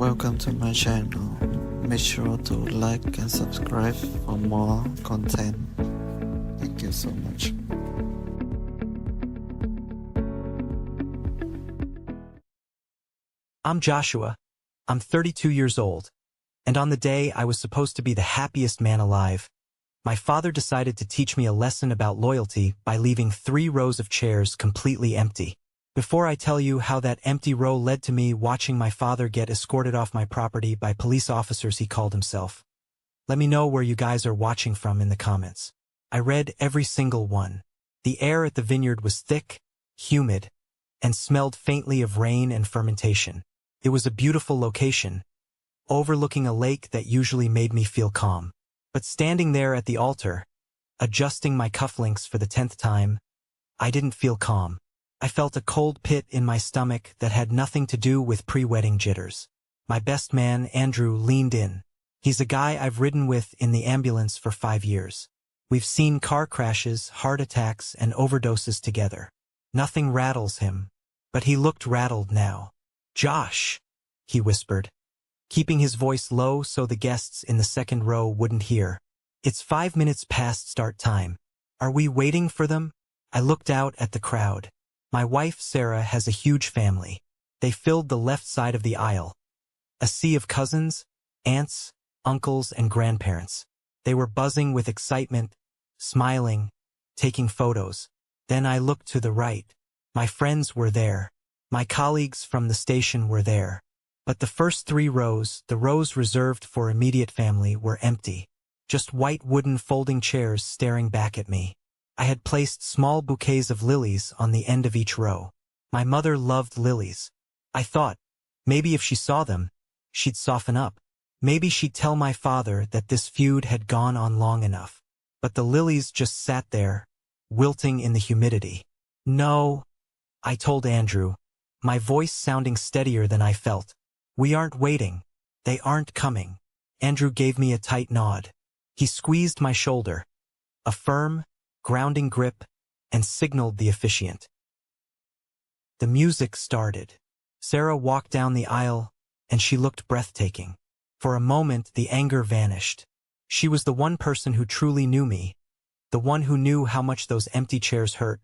Welcome to my channel. Make sure to like and subscribe for more content. Thank you so much. I'm Joshua. I'm 32 years old. And on the day I was supposed to be the happiest man alive, my father decided to teach me a lesson about loyalty by leaving 3 rows of chairs completely empty. Before I tell you how that empty row led to me watching my father get escorted off my property by police officers he called himself, let me know where you guys are watching from in the comments. I read every single one. The air at the vineyard was thick, humid, and smelled faintly of rain and fermentation. It was a beautiful location, overlooking a lake that usually made me feel calm. But standing there at the altar, adjusting my cufflinks for the 10th time, I didn't feel calm. I felt a cold pit in my stomach that had nothing to do with pre-wedding jitters. My best man, Andrew, leaned in. He's a guy I've ridden with in the ambulance for 5 years. We've seen car crashes, heart attacks, and overdoses together. Nothing rattles him, but he looked rattled now. "Josh," he whispered, keeping his voice low so the guests in the second row wouldn't hear. "It's 5 minutes past start time. Are we waiting for them?" I looked out at the crowd. My wife, Sarah, has a huge family. They filled the left side of the aisle. A sea of cousins, aunts, uncles, and grandparents. They were buzzing with excitement, smiling, taking photos. Then I looked to the right. My friends were there. My colleagues from the station were there. But the first 3 rows, the rows reserved for immediate family, were empty. Just white wooden folding chairs staring back at me. I had placed small bouquets of lilies on the end of each row. My mother loved lilies. I thought, maybe if she saw them, she'd soften up. Maybe she'd tell my father that this feud had gone on long enough. But the lilies just sat there, wilting in the humidity. "No," I told Andrew, my voice sounding steadier than I felt. "We aren't waiting. They aren't coming." Andrew gave me a tight nod. He squeezed my shoulder, a firm, grounding grip, and signaled the officiant. The music started. Sarah walked down the aisle, and she looked breathtaking. For a moment, the anger vanished. She was the one person who truly knew me, the one who knew how much those empty chairs hurt,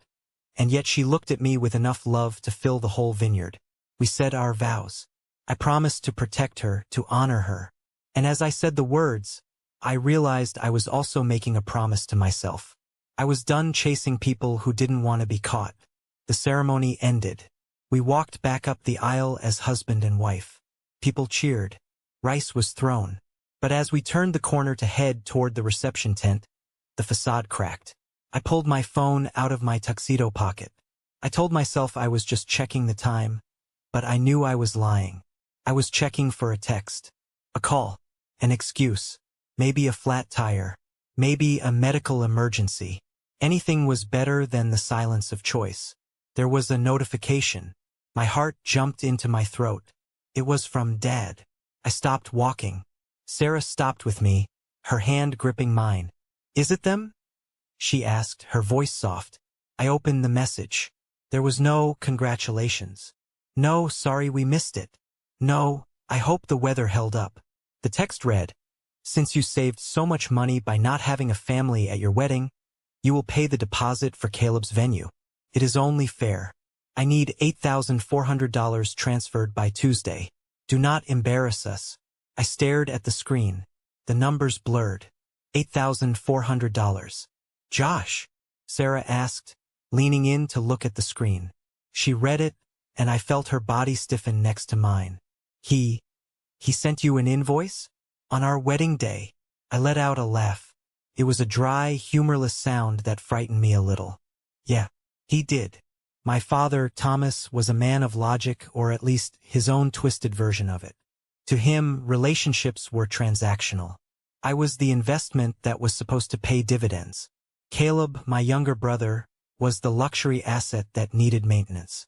and yet she looked at me with enough love to fill the whole vineyard. We said our vows. I promised to protect her, to honor her. And as I said the words, I realized I was also making a promise to myself. I was done chasing people who didn't want to be caught. The ceremony ended. We walked back up the aisle as husband and wife. People cheered. Rice was thrown. But as we turned the corner to head toward the reception tent, the facade cracked. I pulled my phone out of my tuxedo pocket. I told myself I was just checking the time, but I knew I was lying. I was checking for a text, a call, an excuse, maybe a flat tire, maybe a medical emergency. Anything was better than the silence of choice. There was a notification. My heart jumped into my throat. It was from Dad. I stopped walking. Sarah stopped with me, her hand gripping mine. "Is it them?" she asked, her voice soft. I opened the message. There was no "congratulations." No "sorry we missed it." No "I hope the weather held up." The text read, "Since you saved so much money by not having a family at your wedding, you will pay the deposit for Caleb's venue. It is only fair. I need $8,400 transferred by Tuesday. Do not embarrass us." I stared at the screen. The numbers blurred. $8,400. "Josh?" Sarah asked, leaning in to look at the screen. She read it, and I felt her body stiffen next to mine. He sent you an invoice? On our wedding day?" I let out a laugh. It was a dry, humorless sound that frightened me a little. "Yeah, he did." My father, Thomas, was a man of logic, or at least his own twisted version of it. To him, relationships were transactional. I was the investment that was supposed to pay dividends. Caleb, my younger brother, was the luxury asset that needed maintenance.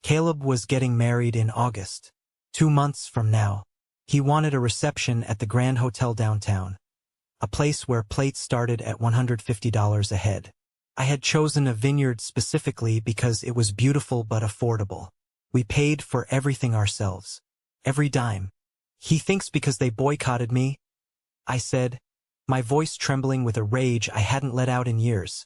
Caleb was getting married in August, 2 months from now. He wanted a reception at the Grand Hotel downtown, a place where plates started at $150 a head. I had chosen a vineyard specifically because it was beautiful but affordable. We paid for everything ourselves. Every dime. He thinks because they boycotted me, I said, my voice trembling with a rage I hadn't let out in years,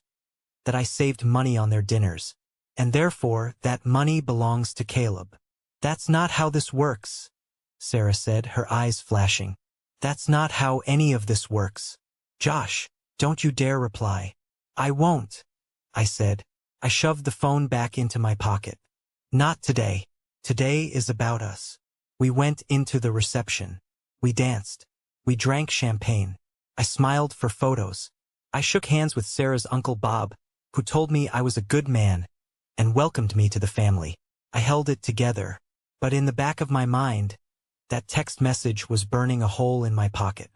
that I saved money on their dinners, and therefore that money belongs to Caleb. That's not how this works, Sarah said, her eyes flashing. That's not how any of this works. Josh, don't you dare reply. I won't, I said. I shoved the phone back into my pocket. Not today. Today is about us. We went into the reception. We danced. We drank champagne. I smiled for photos. I shook hands with Sarah's Uncle Bob, who told me I was a good man and welcomed me to the family. I held it together, but in the back of my mind, that text message was burning a hole in my pocket.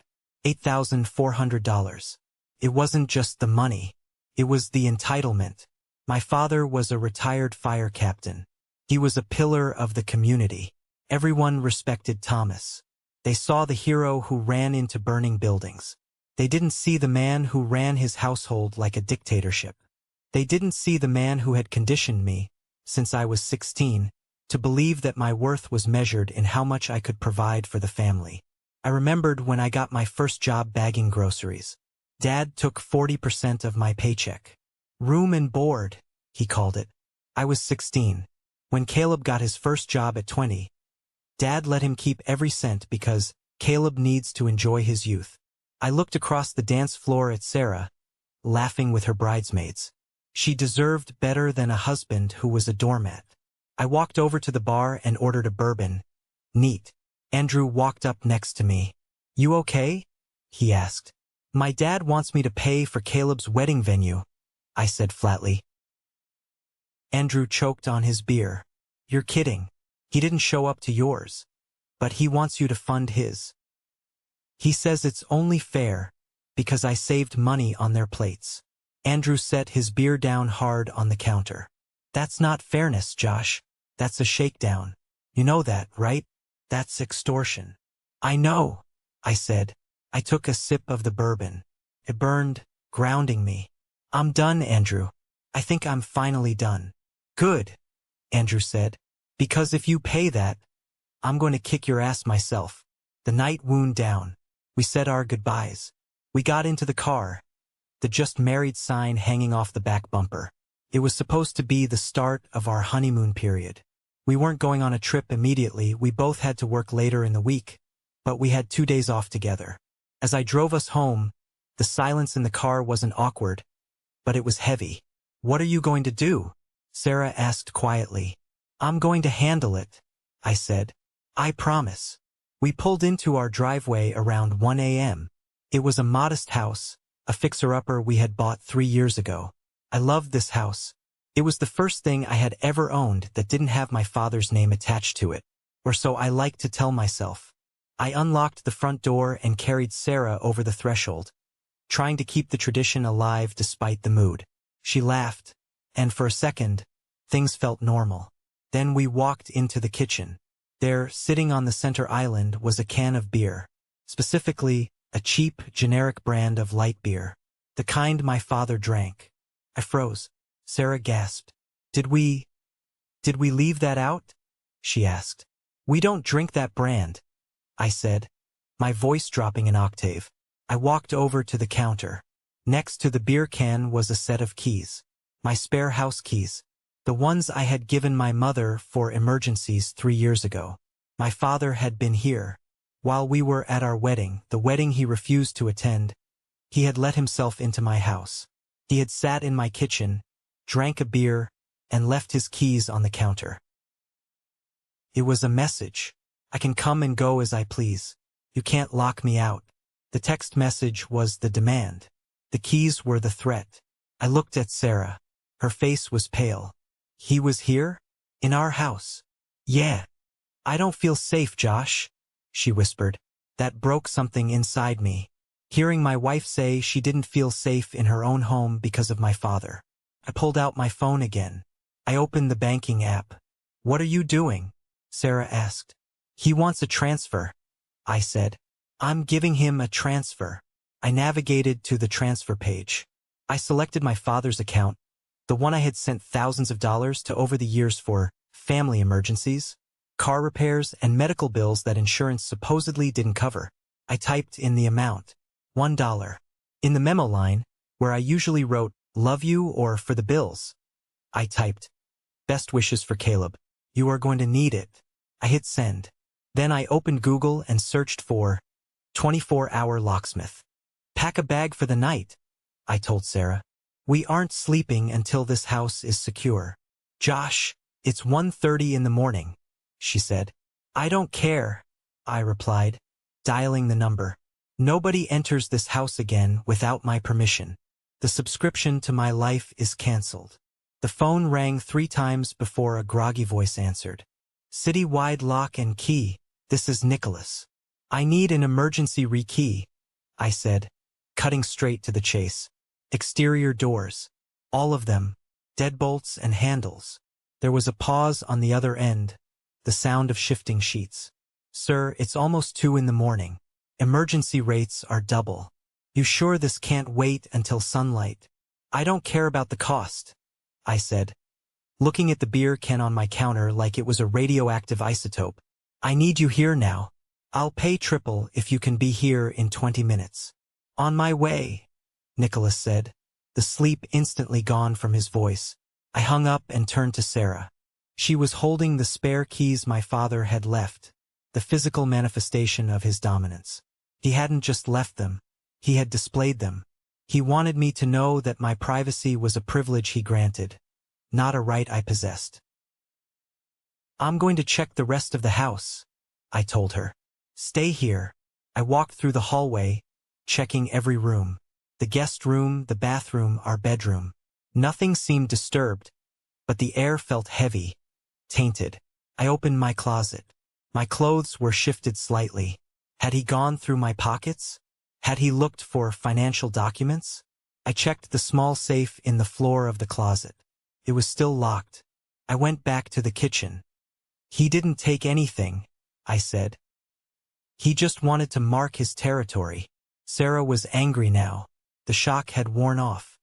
$8,400. It wasn't just the money. It was the entitlement. My father was a retired fire captain. He was a pillar of the community. Everyone respected Thomas. They saw the hero who ran into burning buildings. They didn't see the man who ran his household like a dictatorship. They didn't see the man who had conditioned me, since I was 16, to believe that my worth was measured in how much I could provide for the family. I remembered when I got my first job bagging groceries. Dad took 40% of my paycheck. Room and board, he called it. I was 16. When Caleb got his first job at 20, Dad let him keep every cent because Caleb needs to enjoy his youth. I looked across the dance floor at Sarah, laughing with her bridesmaids. She deserved better than a husband who was a doormat. I walked over to the bar and ordered a bourbon. Neat. Andrew walked up next to me. You okay? He asked. My dad wants me to pay for Caleb's wedding venue, I said flatly. Andrew choked on his beer. You're kidding. He didn't show up to yours. But he wants you to fund his. He says it's only fair because I saved money on their plates. Andrew set his beer down hard on the counter. That's not fairness, Josh. That's a shakedown. You know that, right? That's extortion. I know, I said. I took a sip of the bourbon. It burned, grounding me. I'm done, Andrew. I think I'm finally done. Good, Andrew said. Because if you pay that, I'm going to kick your ass myself. The night wound down. We said our goodbyes. We got into the car, the just married sign hanging off the back bumper. It was supposed to be the start of our honeymoon period. We weren't going on a trip immediately. We both had to work later in the week, but we had 2 days off together. As I drove us home, the silence in the car wasn't awkward, but it was heavy. What are you going to do? Sarah asked quietly. I'm going to handle it, I said. I promise. We pulled into our driveway around 1 a.m. It was a modest house, a fixer-upper we had bought 3 years ago. I loved this house. It was the first thing I had ever owned that didn't have my father's name attached to it, or so I liked to tell myself. I unlocked the front door and carried Sarah over the threshold, trying to keep the tradition alive despite the mood. She laughed, and for a second, things felt normal. Then we walked into the kitchen. There, sitting on the center island, was a can of beer. Specifically, a cheap, generic brand of light beer. The kind my father drank. I froze. Sarah gasped. Did we leave that out? She asked. We don't drink that brand, I said, my voice dropping an octave. I walked over to the counter. Next to the beer can was a set of keys. My spare house keys. The ones I had given my mother for emergencies 3 years ago. My father had been here. While we were at our wedding, the wedding he refused to attend, he had let himself into my house. He had sat in my kitchen, drank a beer, and left his keys on the counter. It was a message. I can come and go as I please. You can't lock me out. The text message was the demand. The keys were the threat. I looked at Sarah. Her face was pale. He was here? In our house? Yeah. I don't feel safe, Josh, she whispered. That broke something inside me. Hearing my wife say she didn't feel safe in her own home because of my father. I pulled out my phone again. I opened the banking app. What are you doing? Sarah asked. He wants a transfer, I said. I'm giving him a transfer. I navigated to the transfer page. I selected my father's account, the one I had sent thousands of dollars to over the years for family emergencies. car repairs, and medical bills that insurance supposedly didn't cover. I typed in the amount, $1. In the memo line, where I usually wrote, love you or for the bills, I typed, best wishes for Caleb. You are going to need it. I hit send. Then I opened Google and searched for 24-hour locksmith. Pack a bag for the night, I told Sarah. We aren't sleeping until this house is secure. Josh, it's 1:30 in the morning, she said. I don't care, I replied, dialing the number. Nobody enters this house again without my permission. The subscription to my life is canceled. The phone rang 3 times before a groggy voice answered. Citywide lock and key, this is Nicholas. I need an emergency rekey, I said, cutting straight to the chase. Exterior doors, all of them, deadbolts and handles. There was a pause on the other end, the sound of shifting sheets. Sir, it's almost 2 in the morning. Emergency rates are double. You sure this can't wait until sunlight? I don't care about the cost, I said, looking at the beer can on my counter like it was a radioactive isotope. I need you here now. I'll pay triple if you can be here in 20 minutes. On my way, Nicholas said, the sleep instantly gone from his voice. I hung up and turned to Sarah. She was holding the spare keys my father had left, the physical manifestation of his dominance. He hadn't just left them, he had displayed them. He wanted me to know that my privacy was a privilege he granted, not a right I possessed. I'm going to check the rest of the house, I told her. Stay here. I walked through the hallway, checking every room. The guest room, the bathroom, our bedroom. Nothing seemed disturbed, but the air felt heavy, tainted. I opened my closet. My clothes were shifted slightly. Had he gone through my pockets? Had he looked for financial documents? I checked the small safe in the floor of the closet. It was still locked. I went back to the kitchen. He didn't take anything, I said. He just wanted to mark his territory. Sarah was angry now. The shock had worn off.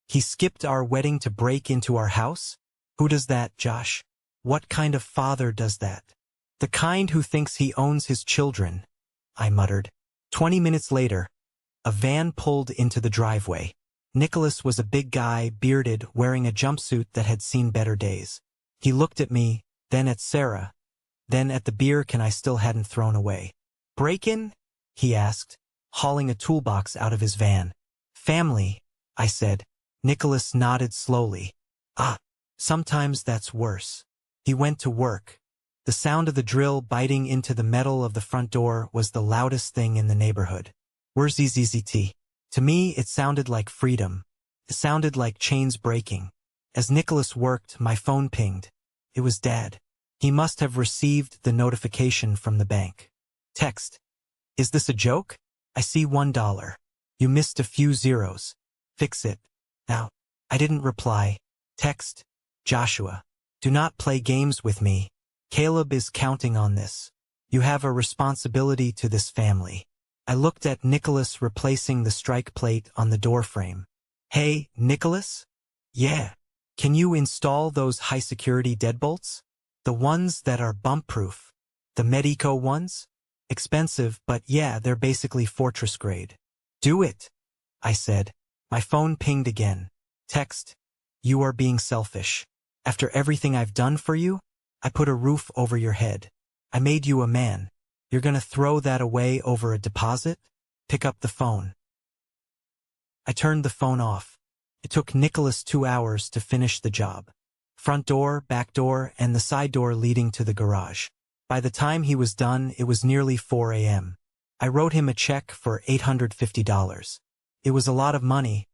He skipped our wedding to break into our house? Who does that, Josh? What kind of father does that? The kind who thinks he owns his children, I muttered. 20 minutes later, a van pulled into the driveway. Nicholas was a big guy, bearded, wearing a jumpsuit that had seen better days. He looked at me, then at Sarah, then at the beer can I still hadn't thrown away. Break-in? He asked, hauling a toolbox out of his van. Family, I said. Nicholas nodded slowly. Ah, sometimes that's worse. He went to work. The sound of the drill biting into the metal of the front door was the loudest thing in the neighborhood. Where's ZZT? To me, it sounded like freedom. It sounded like chains breaking. As Nicholas worked, my phone pinged. It was Dad. He must have received the notification from the bank. Text. Is this a joke? I see $1. You missed a few zeros. Fix it. Now. I didn't reply. Text. Joshua. Do not play games with me. Caleb is counting on this. You have a responsibility to this family. I looked at Nicholas replacing the strike plate on the doorframe. Hey, Nicholas? Yeah. Can you install those high-security deadbolts? The ones that are bump-proof. The Medico ones? Expensive, but yeah, they're basically fortress grade. Do it, I said. My phone pinged again. Text. You are being selfish. After everything I've done for you, I put a roof over your head. I made you a man. You're gonna throw that away over a deposit? Pick up the phone. I turned the phone off. It took Nicholas 2 hours to finish the job. Front door, back door, and the side door leading to the garage. By the time he was done, it was nearly 4 a.m. I wrote him a check for $850. It was a lot of money,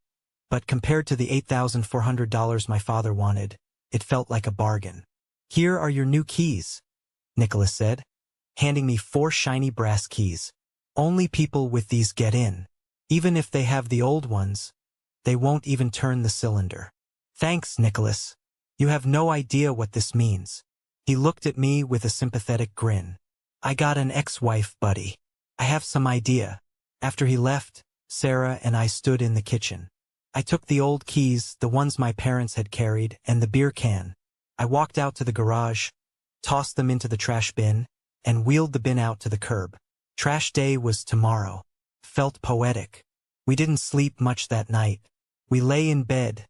but compared to the $8,400 my father wanted, it felt like a bargain. Here are your new keys, Nicholas said, handing me 4 shiny brass keys. Only people with these get in. Even if they have the old ones, they won't even turn the cylinder. Thanks, Nicholas. You have no idea what this means. He looked at me with a sympathetic grin. I got an ex-wife, buddy. I have some idea. After he left, Sarah and I stood in the kitchen. I took the old keys, the ones my parents had carried, and the beer can. I walked out to the garage, tossed them into the trash bin, and wheeled the bin out to the curb. Trash day was tomorrow. Felt poetic. We didn't sleep much that night. We lay in bed,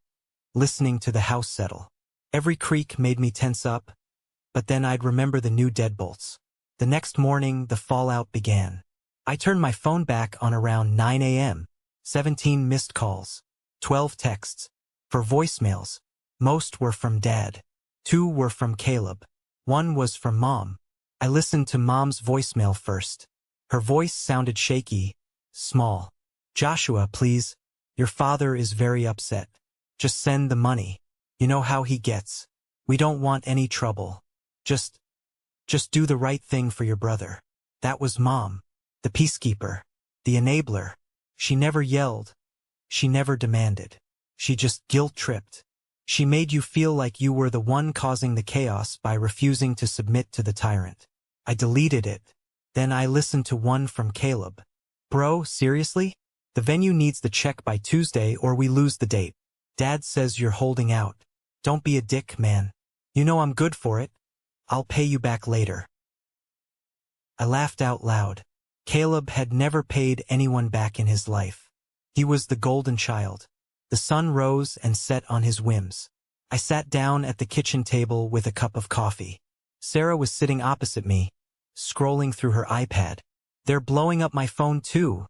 listening to the house settle. Every creak made me tense up, but then I'd remember the new deadbolts. The next morning, the fallout began. I turned my phone back on around 9 a.m. 17 missed calls, 12 texts. For voicemails, most were from Dad. 2 were from Caleb. 1 was from Mom. I listened to Mom's voicemail first. Her voice sounded shaky, small. "Joshua, please. Your father is very upset. Just send the money. You know how he gets. We don't want any trouble. Just do the right thing for your brother." That was Mom. The peacekeeper. The enabler. She never yelled. She never demanded. She just guilt-tripped. She made you feel like you were the one causing the chaos by refusing to submit to the tyrant. I deleted it. Then I listened to one from Caleb. "Bro, seriously? The venue needs the check by Tuesday or we lose the date. Dad says you're holding out. Don't be a dick, man. You know I'm good for it. I'll pay you back later." I laughed out loud. Caleb had never paid anyone back in his life. He was the golden child. The sun rose and set on his whims. I sat down at the kitchen table with a cup of coffee. Sarah was sitting opposite me, scrolling through her iPad. "They're blowing up my phone too,"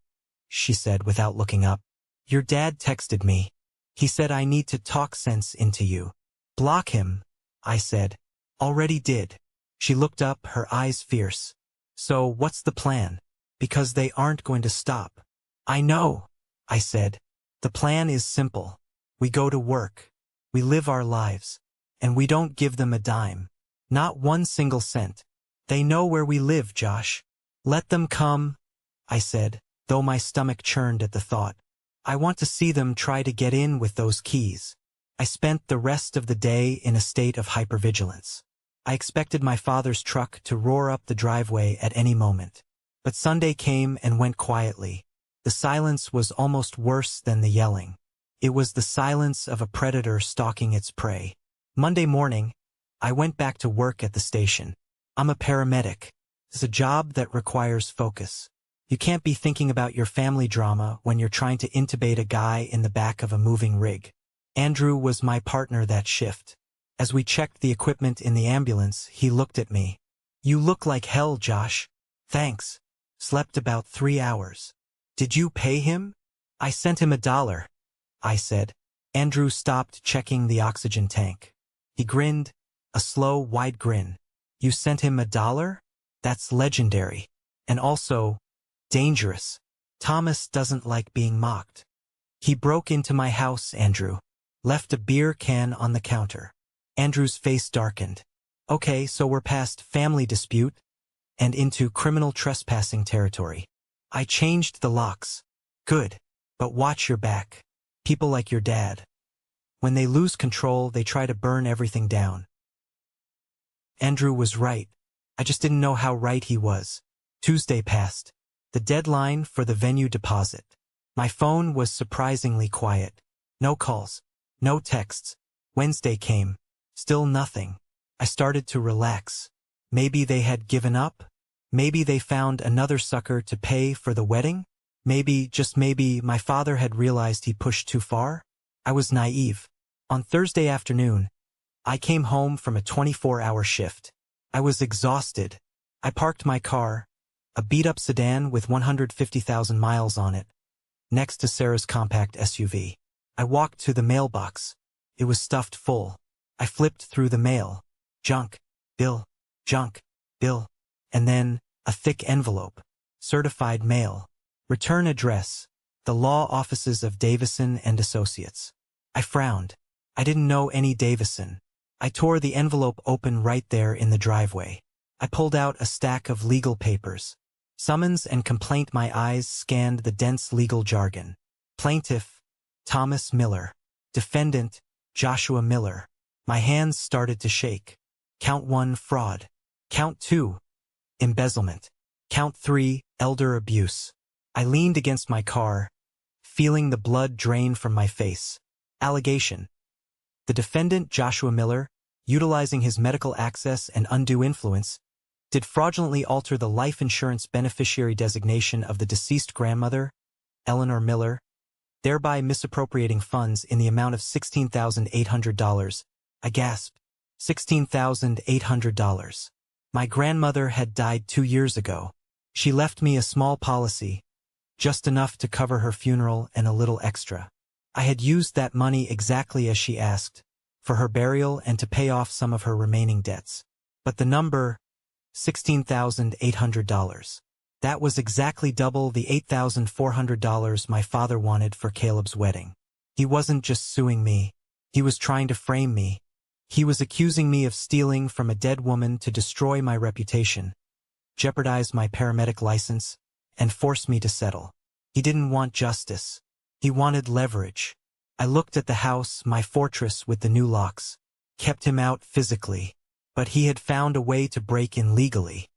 she said without looking up. "Your dad texted me. He said I need to talk sense into you." "Block him," I said. "Already did." She looked up, her eyes fierce. "So what's the plan? Because they aren't going to stop." "I know," I said. "The plan is simple. We go to work. We live our lives. And we don't give them a dime. Not one single cent. They know where we live, Josh. Let them come," I said, though my stomach churned at the thought. "I want to see them try to get in with those keys." I spent the rest of the day in a state of hypervigilance. I expected my father's truck to roar up the driveway at any moment. But Sunday came and went quietly. The silence was almost worse than the yelling. It was the silence of a predator stalking its prey. Monday morning, I went back to work at the station. I'm a paramedic. It's a job that requires focus. You can't be thinking about your family drama when you're trying to intubate a guy in the back of a moving rig. Andrew was my partner that shift. As we checked the equipment in the ambulance, he looked at me. "You look like hell, Josh." "Thanks. Slept about 3 hours." "Did you pay him?" "I sent him $1, I said. Andrew stopped checking the oxygen tank. He grinned, a slow, wide grin. "You sent him $1? That's legendary. And also, dangerous. Thomas doesn't like being mocked." "He broke into my house, Andrew. Left a beer can on the counter." Andrew's face darkened. "Okay, so we're past family dispute and into criminal trespassing territory." I changed the locks. "Good. But watch your back. People like your dad. When they lose control, they try to burn everything down." Andrew was right. I just didn't know how right he was. Tuesday passed. The deadline for the venue deposit. My phone was surprisingly quiet. No calls. No texts. Wednesday came. Still nothing. I started to relax. Maybe they had given up? Maybe they found another sucker to pay for the wedding? Maybe, just maybe, my father had realized he pushed too far? I was naive. On Thursday afternoon, I came home from a 24-hour shift. I was exhausted. I parked my car, a beat-up sedan with 150,000 miles on it, next to Sarah's compact SUV. I walked to the mailbox. It was stuffed full. I flipped through the mail. Junk, bill, and then a thick envelope. Certified mail. Return address. The law offices of Davison and Associates. I frowned. I didn't know any Davison. I tore the envelope open right there in the driveway. I pulled out a stack of legal papers. Summons and complaint. My eyes scanned the dense legal jargon. Plaintiff, Thomas Miller. Defendant, Joshua Miller. My hands started to shake. Count 1, fraud. Count 2, embezzlement. Count 3, elder abuse. I leaned against my car, feeling the blood drain from my face. Allegation. The defendant, Joshua Miller, utilizing his medical access and undue influence, did fraudulently alter the life insurance beneficiary designation of the deceased grandmother, Eleanor Miller, thereby misappropriating funds in the amount of $16,800. I gasped. $16,800. My grandmother had died 2 years ago. She left me a small policy, just enough to cover her funeral and a little extra. I had used that money exactly as she asked, for her burial and to pay off some of her remaining debts. But the number, $16,800. That was exactly double the $8,400 my father wanted for Caleb's wedding. He wasn't just suing me. He was trying to frame me. He was accusing me of stealing from a dead woman to destroy my reputation, jeopardize my paramedic license, and force me to settle. He didn't want justice. He wanted leverage. I looked at the house, my fortress with the new locks, kept him out physically, but he had found a way to break in legally.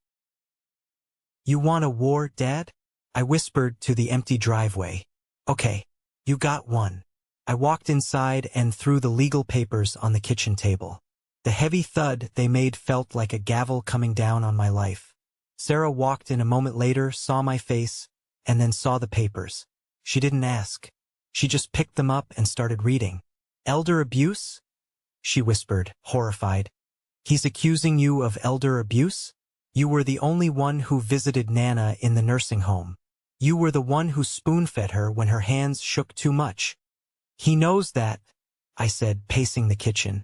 You want a war, Dad? I whispered to the empty driveway. Okay, you got one. I walked inside and threw the legal papers on the kitchen table. The heavy thud they made felt like a gavel coming down on my life. Sarah walked in a moment later, saw my face, and then saw the papers. She didn't ask. She just picked them up and started reading. Elder abuse? She whispered, horrified. He's accusing you of elder abuse? You were the only one who visited Nana in the nursing home. You were the one who spoon-fed her when her hands shook too much. He knows that, I said, pacing the kitchen.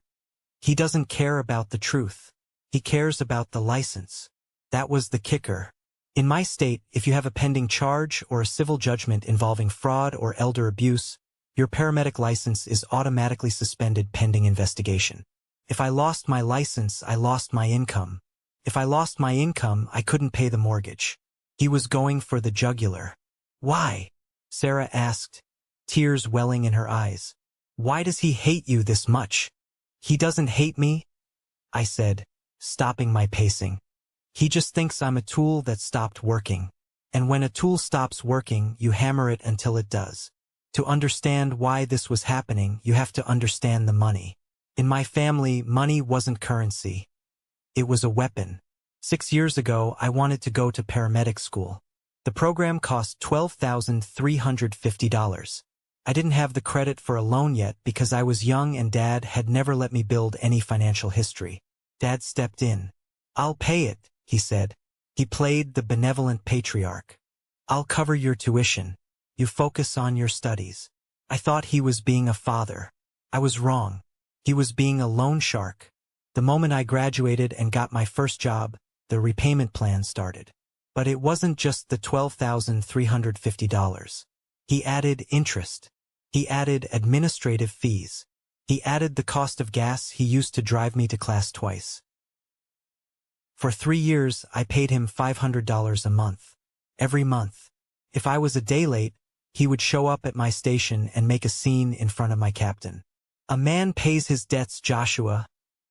He doesn't care about the truth. He cares about the license. That was the kicker. In my state, if you have a pending charge or a civil judgment involving fraud or elder abuse, your paramedic license is automatically suspended pending investigation. If I lost my license, I lost my income. If I lost my income, I couldn't pay the mortgage. He was going for the jugular. Why? Sarah asked, tears welling in her eyes. Why does he hate you this much? He doesn't hate me, I said, stopping my pacing. He just thinks I'm a tool that stopped working. And when a tool stops working, you hammer it until it does. To understand why this was happening, you have to understand the money. In my family, money wasn't currency. It was a weapon. 6 years ago, I wanted to go to paramedic school. The program cost $12,350. I didn't have the credit for a loan yet because I was young and Dad had never let me build any financial history. Dad stepped in. I'll pay it, he said. He played the benevolent patriarch. I'll cover your tuition. You focus on your studies. I thought he was being a father. I was wrong. He was being a loan shark. The moment I graduated and got my first job, the repayment plan started. But it wasn't just the $12,350. He added interest. He added administrative fees. He added the cost of gas he used to drive me to class twice. For 3 years, I paid him $500 a month. Every month. If I was a day late, he would show up at my station and make a scene in front of my captain. A man pays his debts, Joshua,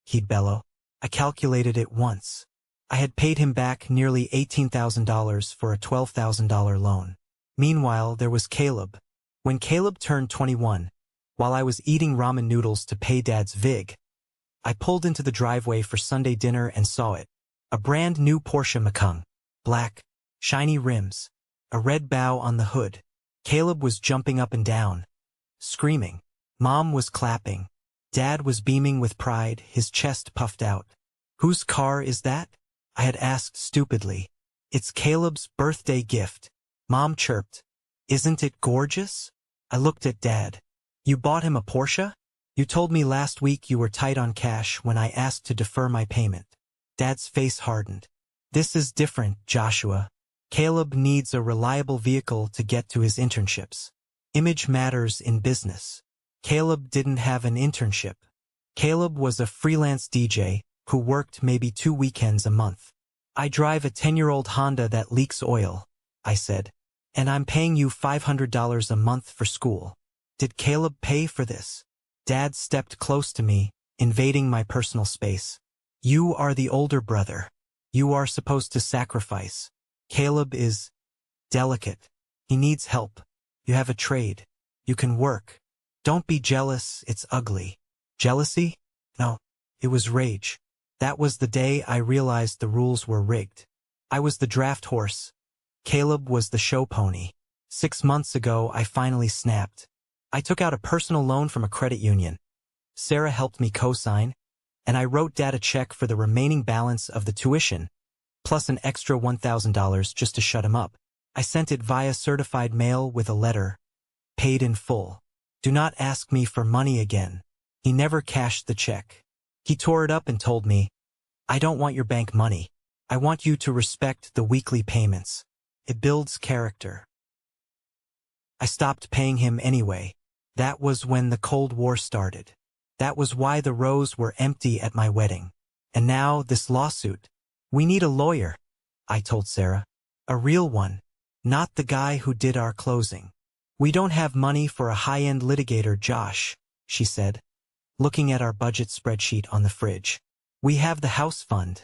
he'd bellow. I calculated it once. I had paid him back nearly $18,000 for a $12,000 loan. Meanwhile, there was Caleb. When Caleb turned 21, while I was eating ramen noodles to pay Dad's vig, I pulled into the driveway for Sunday dinner and saw it. A brand new Porsche Macan. Black, shiny rims, a red bow on the hood. Caleb was jumping up and down, screaming. Mom was clapping. Dad was beaming with pride, his chest puffed out. Whose car is that? I had asked stupidly. It's Caleb's birthday gift. Mom chirped. Isn't it gorgeous? I looked at Dad. You bought him a Porsche? You told me last week you were tight on cash when I asked to defer my payment. Dad's face hardened. This is different, Joshua. Caleb needs a reliable vehicle to get to his internships. Image matters in business. Caleb didn't have an internship. Caleb was a freelance DJ who worked maybe 2 weekends a month. I drive a 10-year-old Honda that leaks oil, I said. And I'm paying you $500 a month for school. Did Caleb pay for this? Dad stepped close to me, invading my personal space. You are the older brother. You are supposed to sacrifice. Caleb is delicate. He needs help. You have a trade. You can work. Don't be jealous, it's ugly. Jealousy? No, It was rage. That was the day I realized the rules were rigged. I was the draft horse. Caleb was the show pony. 6 months ago, I finally snapped. I took out a personal loan from a credit union. Sarah helped me co-sign, and I wrote Dad a check for the remaining balance of the tuition, plus an extra $1,000 just to shut him up. I sent it via certified mail with a letter, paid in full. Do not ask me for money again. He never cashed the check. He tore it up and told me, I don't want your bank money. I want you to respect the weekly payments. It builds character. I stopped paying him anyway. That was when the Cold War started. That was why the rows were empty at my wedding. And now this lawsuit. We need a lawyer, I told Sarah. A real one, not the guy who did our closing. We don't have money for a high-end litigator, Josh, she said, looking at our budget spreadsheet on the fridge. We have the house fund,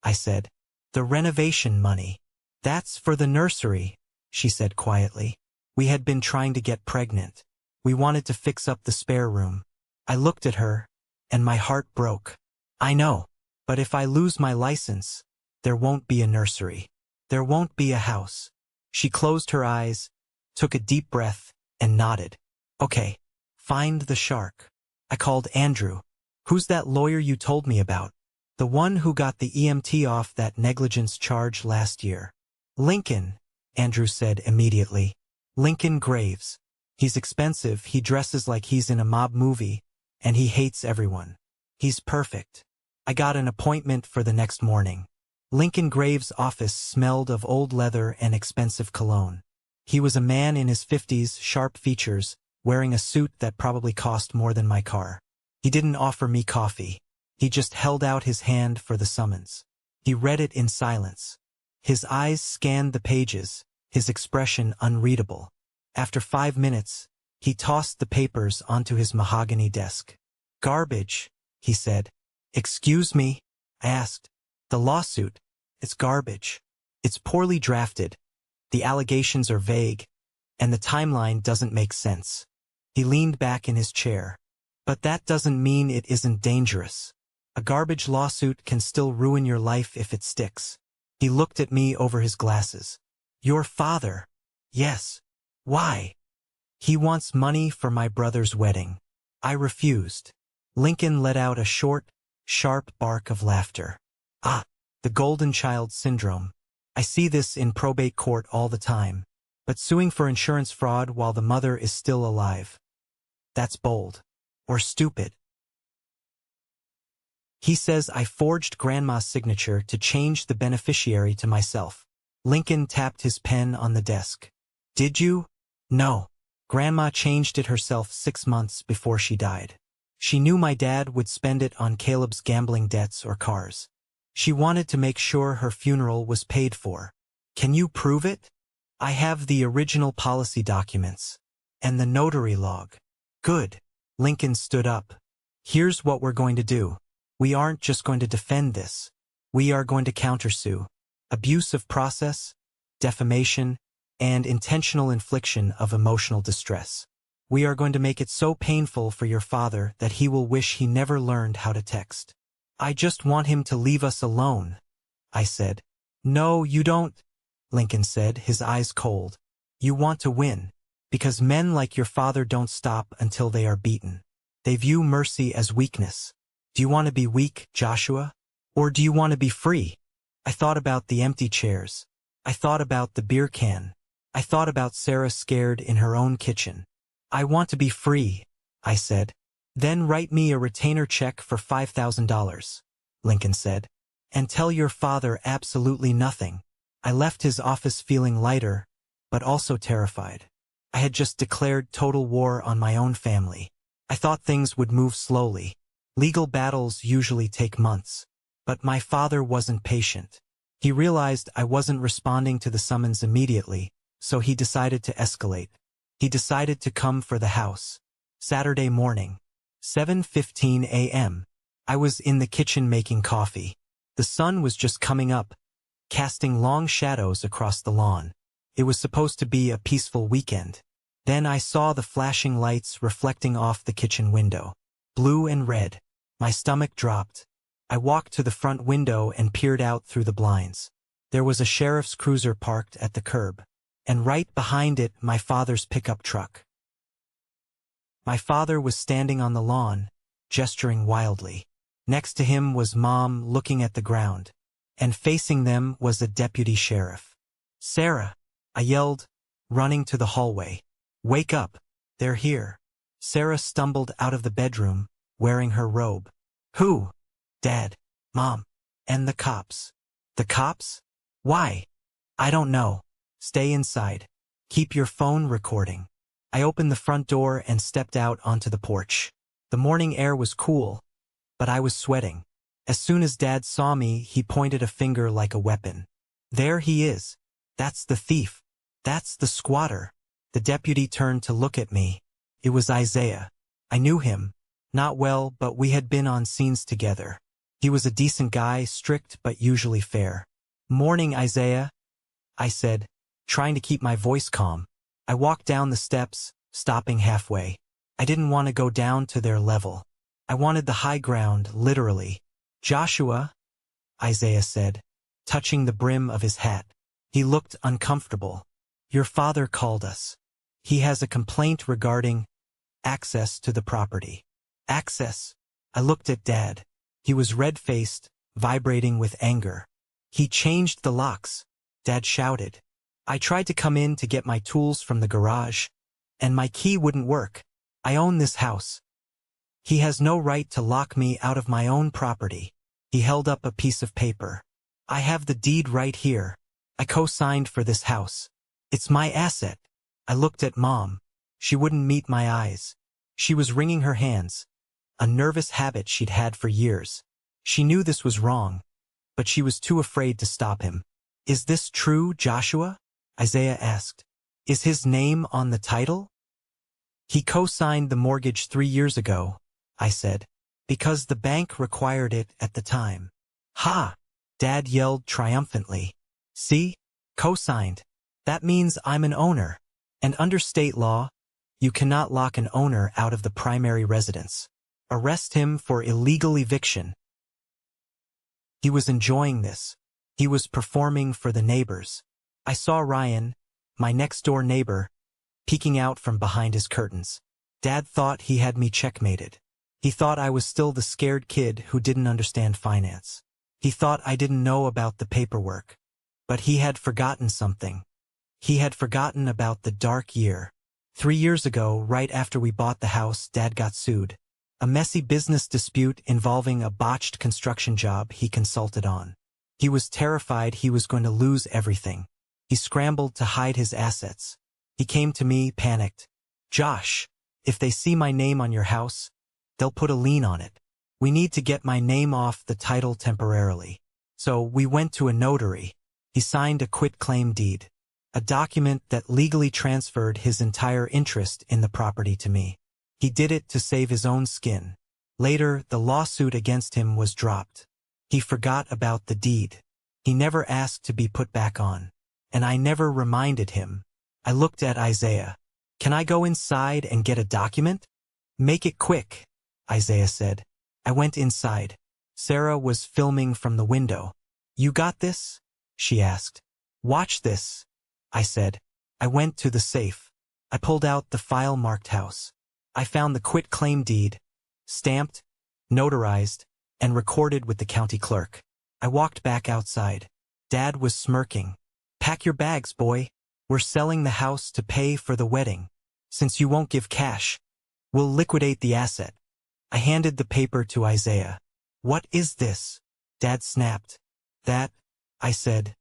I said. The renovation money. That's for the nursery, she said quietly. We had been trying to get pregnant. We wanted to fix up the spare room. I looked at her, and my heart broke. I know, but if I lose my license, there won't be a nursery. There won't be a house. She closed her eyes, took a deep breath, and nodded. Okay, find the shark. I called Andrew. Who's that lawyer you told me about? The one who got the EMT off that negligence charge last year. Lincoln, Andrew said immediately. Lincoln Graves. He's expensive, he dresses like he's in a mob movie, and he hates everyone. He's perfect. I got an appointment for the next morning. Lincoln Graves' office smelled of old leather and expensive cologne. He was a man in his 50s, sharp features, wearing a suit that probably cost more than my car. He didn't offer me coffee. He just held out his hand for the summons. He read it in silence. His eyes scanned the pages, his expression unreadable. After 5 minutes, he tossed the papers onto his mahogany desk. Garbage, he said. Excuse me? I asked. The lawsuit. It's garbage. It's poorly drafted. The allegations are vague, and the timeline doesn't make sense. He leaned back in his chair. But that doesn't mean it isn't dangerous. A garbage lawsuit can still ruin your life if it sticks. He looked at me over his glasses. Your father? Yes. Why? He wants money for my brother's wedding. I refused. Lincoln let out a short, sharp bark of laughter. Ah, the golden child syndrome. I see this in probate court all the time. But suing for insurance fraud while the mother is still alive. That's bold. Or stupid. He says I forged Grandma's signature to change the beneficiary to myself. Lincoln tapped his pen on the desk. Did you? No. Grandma changed it herself 6 months before she died. She knew my dad would spend it on Caleb's gambling debts or cars. She wanted to make sure her funeral was paid for. Can you prove it? I have the original policy documents. And the notary log. Good. Lincoln stood up. Here's what we're going to do. We aren't just going to defend this. We are going to countersue. Abuse of process, defamation, and intentional infliction of emotional distress. We are going to make it so painful for your father that he will wish he never learned how to text. I just want him to leave us alone, I said. No, you don't, Lincoln said, his eyes cold. You want to win, because men like your father don't stop until they are beaten. They view mercy as weakness. Do you want to be weak, Joshua? Or do you want to be free? I thought about the empty chairs. I thought about the beer can. I thought about Sarah scared in her own kitchen. I want to be free, I said. Then write me a retainer check for $5,000, Lincoln said. And tell your father absolutely nothing. I left his office feeling lighter, but also terrified. I had just declared total war on my own family. I thought things would move slowly. Legal battles usually take months. But my father wasn't patient. He realized I wasn't responding to the summons immediately, so he decided to escalate. He decided to come for the house. Saturday morning, 7:15 a.m. I was in the kitchen making coffee. The sun was just coming up, casting long shadows across the lawn. It was supposed to be a peaceful weekend. Then I saw the flashing lights reflecting off the kitchen window. Blue and red. My stomach dropped. I walked to the front window and peered out through the blinds. There was a sheriff's cruiser parked at the curb, and right behind it my father's pickup truck. My father was standing on the lawn, gesturing wildly. Next to him was Mom looking at the ground, and facing them was a deputy sheriff. "Sarah," I yelled, running to the hallway. "Wake up, they're here." Sarah stumbled out of the bedroom, wearing her robe. "Who?" "Dad, Mom, and the cops." "The cops? Why?" "I don't know. Stay inside. Keep your phone recording." I opened the front door and stepped out onto the porch. The morning air was cool, but I was sweating. As soon as Dad saw me, he pointed a finger like a weapon. "There he is. That's the thief. That's the squatter." The deputy turned to look at me. It was Isaiah. I knew him. Not well, but we had been on scenes together. He was a decent guy, strict but usually fair. "Morning, Isaiah," I said, trying to keep my voice calm. I walked down the steps, stopping halfway. I didn't want to go down to their level. I wanted the high ground, literally. "Joshua," Isaiah said, touching the brim of his hat. He looked uncomfortable. "Your father called us. He has a complaint regarding access to the property." "Access?" I looked at Dad. He was red-faced, vibrating with anger. "He changed the locks," Dad shouted. "I tried to come in to get my tools from the garage, and my key wouldn't work. I own this house. He has no right to lock me out of my own property." He held up a piece of paper. "I have the deed right here. I co-signed for this house. It's my asset." I looked at Mom. She wouldn't meet my eyes. She was wringing her hands, a nervous habit she'd had for years. She knew this was wrong, but she was too afraid to stop him. "Is this true, Joshua?" Isaiah asked. "Is his name on the title?" "He co-signed the mortgage 3 years ago," I said, "because the bank required it at the time." "Ha!" Dad yelled triumphantly. "See? Co-signed. That means I'm an owner. And under state law, you cannot lock an owner out of the primary residence. Arrest him for illegal eviction." He was enjoying this. He was performing for the neighbors. I saw Ryan, my next-door neighbor, peeking out from behind his curtains. Dad thought he had me checkmated. He thought I was still the scared kid who didn't understand finance. He thought I didn't know about the paperwork. But he had forgotten something. He had forgotten about the dark year. 3 years ago, right after we bought the house, Dad got sued. A messy business dispute involving a botched construction job he consulted on. He was terrified he was going to lose everything. He scrambled to hide his assets. He came to me, panicked. "Josh, if they see my name on your house, they'll put a lien on it. We need to get my name off the title temporarily." So we went to a notary. He signed a quitclaim deed, a document that legally transferred his entire interest in the property to me. He did it to save his own skin. Later, the lawsuit against him was dropped. He forgot about the deed. He never asked to be put back on. And I never reminded him. I looked at Isaiah. "Can I go inside and get a document?" "Make it quick," Isaiah said. I went inside. Sarah was filming from the window. "You got this?" she asked. "Watch this," I said. I went to the safe. I pulled out the file marked house. I found the quitclaim deed, stamped, notarized, and recorded with the county clerk. I walked back outside. Dad was smirking. "Pack your bags, boy. We're selling the house to pay for the wedding. Since you won't give cash, we'll liquidate the asset." I handed the paper to Isaiah. "What is this?" Dad snapped. "That," I said,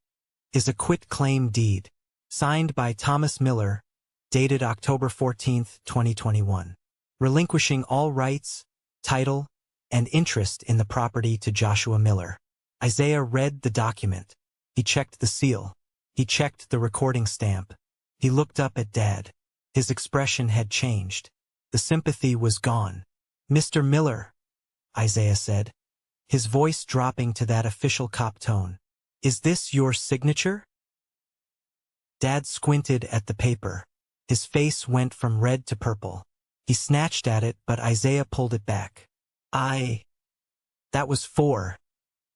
"is a quitclaim deed, signed by Thomas Miller, dated October 14th, 2021, relinquishing all rights, title, and interest in the property to Joshua Miller." Isaiah read the document. He checked the seal. He checked the recording stamp. He looked up at Dad. His expression had changed. The sympathy was gone. "Mr. Miller," Isaiah said, his voice dropping to that official cop tone, "is this your signature?" Dad squinted at the paper. His face went from red to purple. He snatched at it, but Isaiah pulled it back. That was four.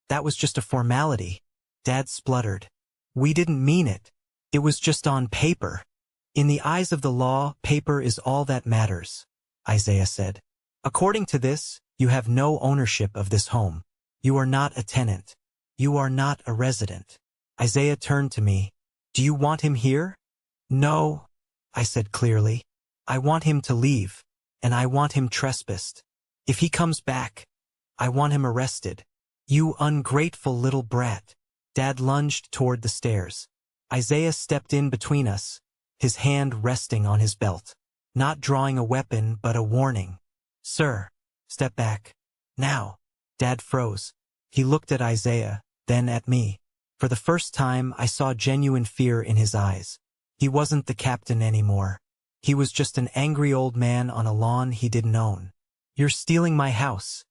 That was just a formality. Dad spluttered. We didn't mean it. It was just on paper. In the eyes of the law, paper is all that matters, Isaiah said. According to this, you have no ownership of this home. You are not a tenant. You are not a resident. Isaiah turned to me. Do you want him here? No, I said clearly. I want him to leave, and I want him trespassed. If he comes back, I want him arrested. You ungrateful little brat. Dad lunged toward the stairs. Isaiah stepped in between us, his hand resting on his belt. Not drawing a weapon, but a warning. Sir, step back. Now. Dad froze. He looked at Isaiah, then at me. For the first time, I saw genuine fear in his eyes. He wasn't the captain anymore. He was just an angry old man on a lawn he didn't own. You're stealing my house,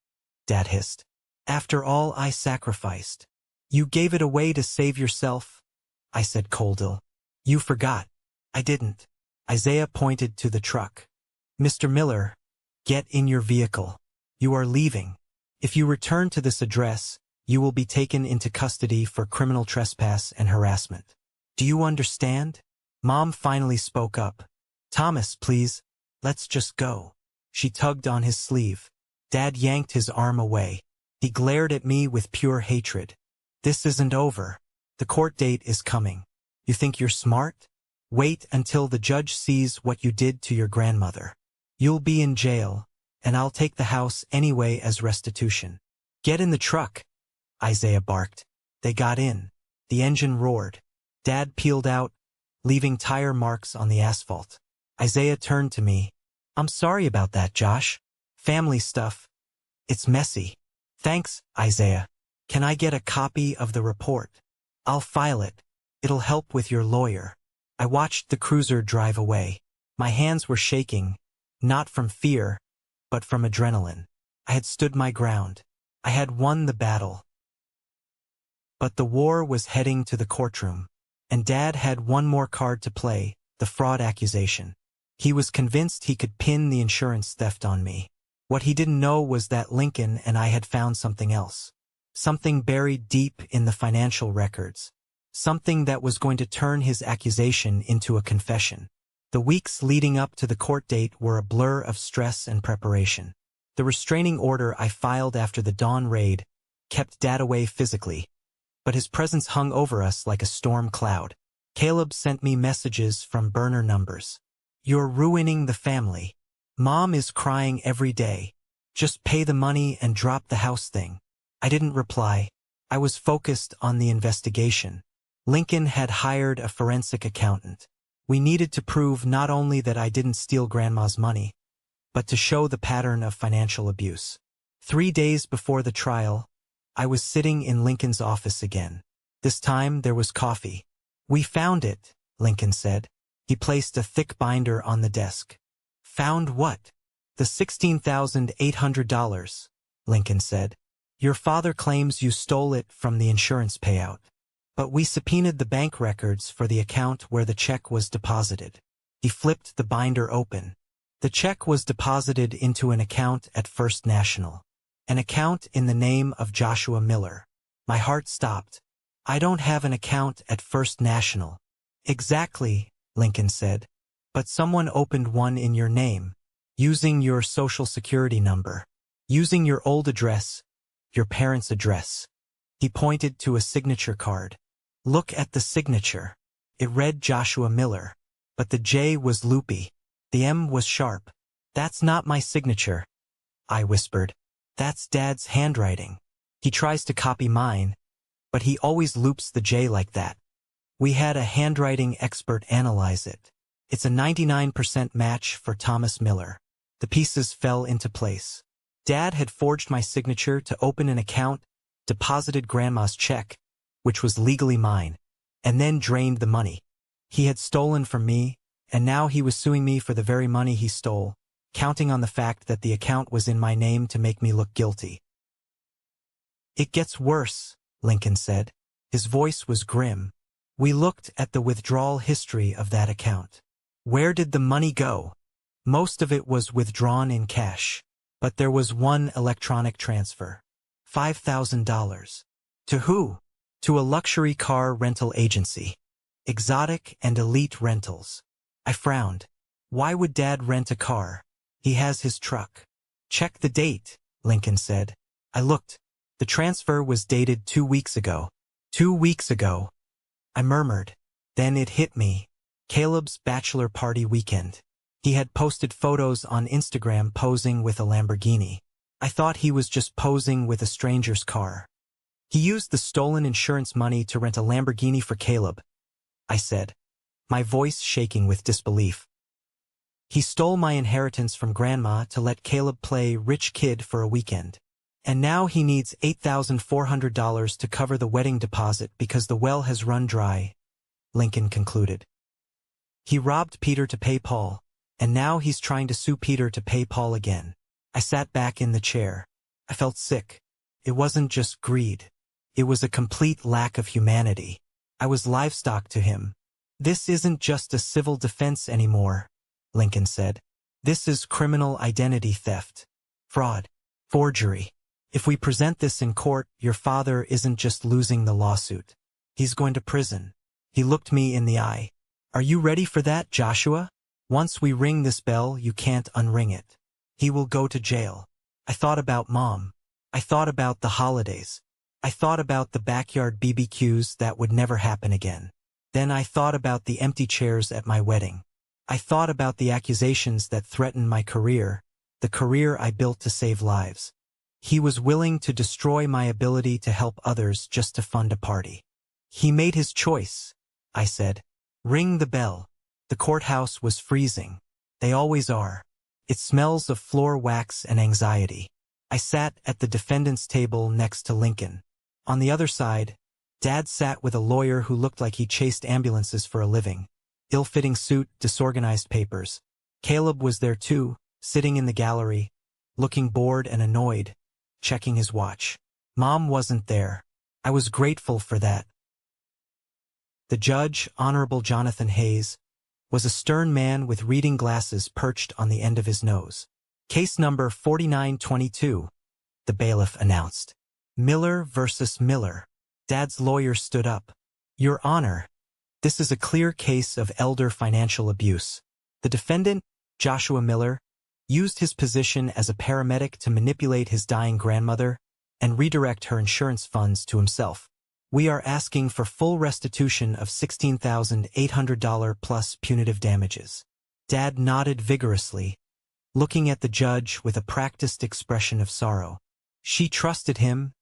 Dad hissed. After all I sacrificed. You gave it away to save yourself, I said coldly. You forgot. I didn't. Isaiah pointed to the truck. Mr. Miller, get in your vehicle. You are leaving. If you return to this address, you will be taken into custody for criminal trespass and harassment. Do you understand? Mom finally spoke up. Thomas, please, let's just go. She tugged on his sleeve. Dad yanked his arm away. He glared at me with pure hatred. This isn't over. The court date is coming. You think you're smart? Wait until the judge sees what you did to your grandmother. You'll be in jail, and I'll take the house anyway as restitution. Get in the truck, Isaiah barked. They got in. The engine roared. Dad peeled out, leaving tire marks on the asphalt. Isaiah turned to me. I'm sorry about that, Josh. Family stuff. It's messy. Thanks, Isaiah. Can I get a copy of the report? I'll file it. It'll help with your lawyer. I watched the cruiser drive away. My hands were shaking, not from fear, but from adrenaline. I had stood my ground. I had won the battle. But the war was heading to the courtroom, and Dad had one more card to play, the fraud accusation. He was convinced he could pin the insurance theft on me. What he didn't know was that Lincoln and I had found something else. Something buried deep in the financial records. Something that was going to turn his accusation into a confession. The weeks leading up to the court date were a blur of stress and preparation. The restraining order I filed after the dawn raid kept Dad away physically, but his presence hung over us like a storm cloud. Caleb sent me messages from burner numbers. You're ruining the family. Mom is crying every day. Just pay the money and drop the house thing. I didn't reply. I was focused on the investigation. Lincoln had hired a forensic accountant. We needed to prove not only that I didn't steal Grandma's money, but to show the pattern of financial abuse. 3 days before the trial, I was sitting in Lincoln's office again. This time there was coffee. We found it, Lincoln said. He placed a thick binder on the desk. Found what? The $16,800, Lincoln said. Your father claims you stole it from the insurance payout. But we subpoenaed the bank records for the account where the check was deposited. He flipped the binder open. The check was deposited into an account at First National. An account in the name of Joshua Miller. My heart stopped. I don't have an account at First National. Exactly, Lincoln said. But someone opened one in your name, using your social security number, using your old address, your parents' address. He pointed to a signature card. Look at the signature. It read Joshua Miller, but the J was loopy. The M was sharp. That's not my signature, I whispered. That's Dad's handwriting. He tries to copy mine, but he always loops the J like that. We had a handwriting expert analyze it. It's a 99% match for Thomas Miller. The pieces fell into place. Dad had forged my signature to open an account, deposited Grandma's check, which was legally mine, and then drained the money. He had stolen from me, and now he was suing me for the very money he stole, counting on the fact that the account was in my name to make me look guilty. It gets worse, Lincoln said. His voice was grim. We looked at the withdrawal history of that account. Where did the money go? Most of it was withdrawn in cash, but there was one electronic transfer. $5,000. To who? To a luxury car rental agency. Exotic and Elite Rentals. I frowned. Why would Dad rent a car? He has his truck. Check the date, Lincoln said. I looked. The transfer was dated 2 weeks ago. 2 weeks ago. I murmured. Then it hit me. Caleb's bachelor party weekend. He had posted photos on Instagram posing with a Lamborghini. I thought he was just posing with a stranger's car. He used the stolen insurance money to rent a Lamborghini for Caleb, I said, my voice shaking with disbelief. He stole my inheritance from Grandma to let Caleb play rich kid for a weekend. And now he needs $8,400 to cover the wedding deposit because the well has run dry, Lincoln concluded. He robbed Peter to pay Paul, and now he's trying to sue Peter to pay Paul again. I sat back in the chair. I felt sick. It wasn't just greed. It was a complete lack of humanity. I was livestock to him. This isn't just a civil defense anymore, Lincoln said. This is criminal identity theft. Fraud. Forgery. If we present this in court, your father isn't just losing the lawsuit. He's going to prison. He looked me in the eye. Are you ready for that, Joshua? Once we ring this bell, you can't unring it. He will go to jail. I thought about Mom. I thought about the holidays. I thought about the backyard BBQs that would never happen again. Then I thought about the empty chairs at my wedding. I thought about the accusations that threatened my career, the career I built to save lives. He was willing to destroy my ability to help others just to fund a party. He made his choice, I said. Ring the bell. The courthouse was freezing. They always are. It smells of floor wax and anxiety. I sat at the defendant's table next to Lincoln. On the other side, Dad sat with a lawyer who looked like he chased ambulances for a living. Ill-fitting suit, disorganized papers. Caleb was there too, sitting in the gallery, looking bored and annoyed, checking his watch. Mom wasn't there. I was grateful for that. The judge, Honorable Jonathan Hayes, was a stern man with reading glasses perched on the end of his nose. Case number 4922, the bailiff announced. Miller versus Miller. Dad's lawyer stood up. Your Honor, this is a clear case of elder financial abuse. The defendant, Joshua Miller, used his position as a paramedic to manipulate his dying grandmother and redirect her insurance funds to himself. We are asking for full restitution of $16,800 plus punitive damages. Dad nodded vigorously, looking at the judge with a practiced expression of sorrow. She trusted him,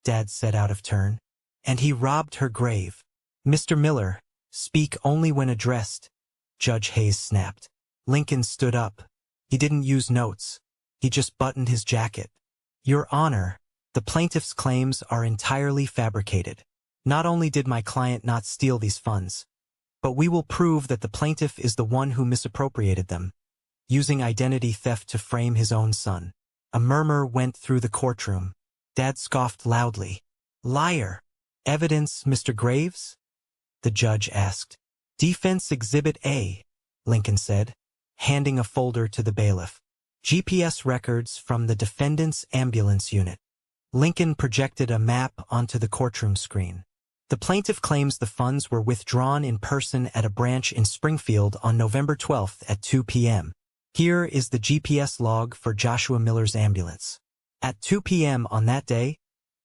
Dad said out of turn, and he robbed her grave. Mr. Miller, speak only when addressed, Judge Hayes snapped. Lincoln stood up. He didn't use notes. He just buttoned his jacket. Your Honor, the plaintiff's claims are entirely fabricated. Not only did my client not steal these funds, but we will prove that the plaintiff is the one who misappropriated them, using identity theft to frame his own son. A murmur went through the courtroom. Dad scoffed loudly. Liar. Evidence, Mr. Graves? The judge asked. Defense Exhibit A, Lincoln said, handing a folder to the bailiff. GPS records from the defendant's ambulance unit. Lincoln projected a map onto the courtroom screen. The plaintiff claims the funds were withdrawn in person at a branch in Springfield on November 12th at 2 p.m. Here is the GPS log for Joshua Miller's ambulance. At 2 p.m. on that day,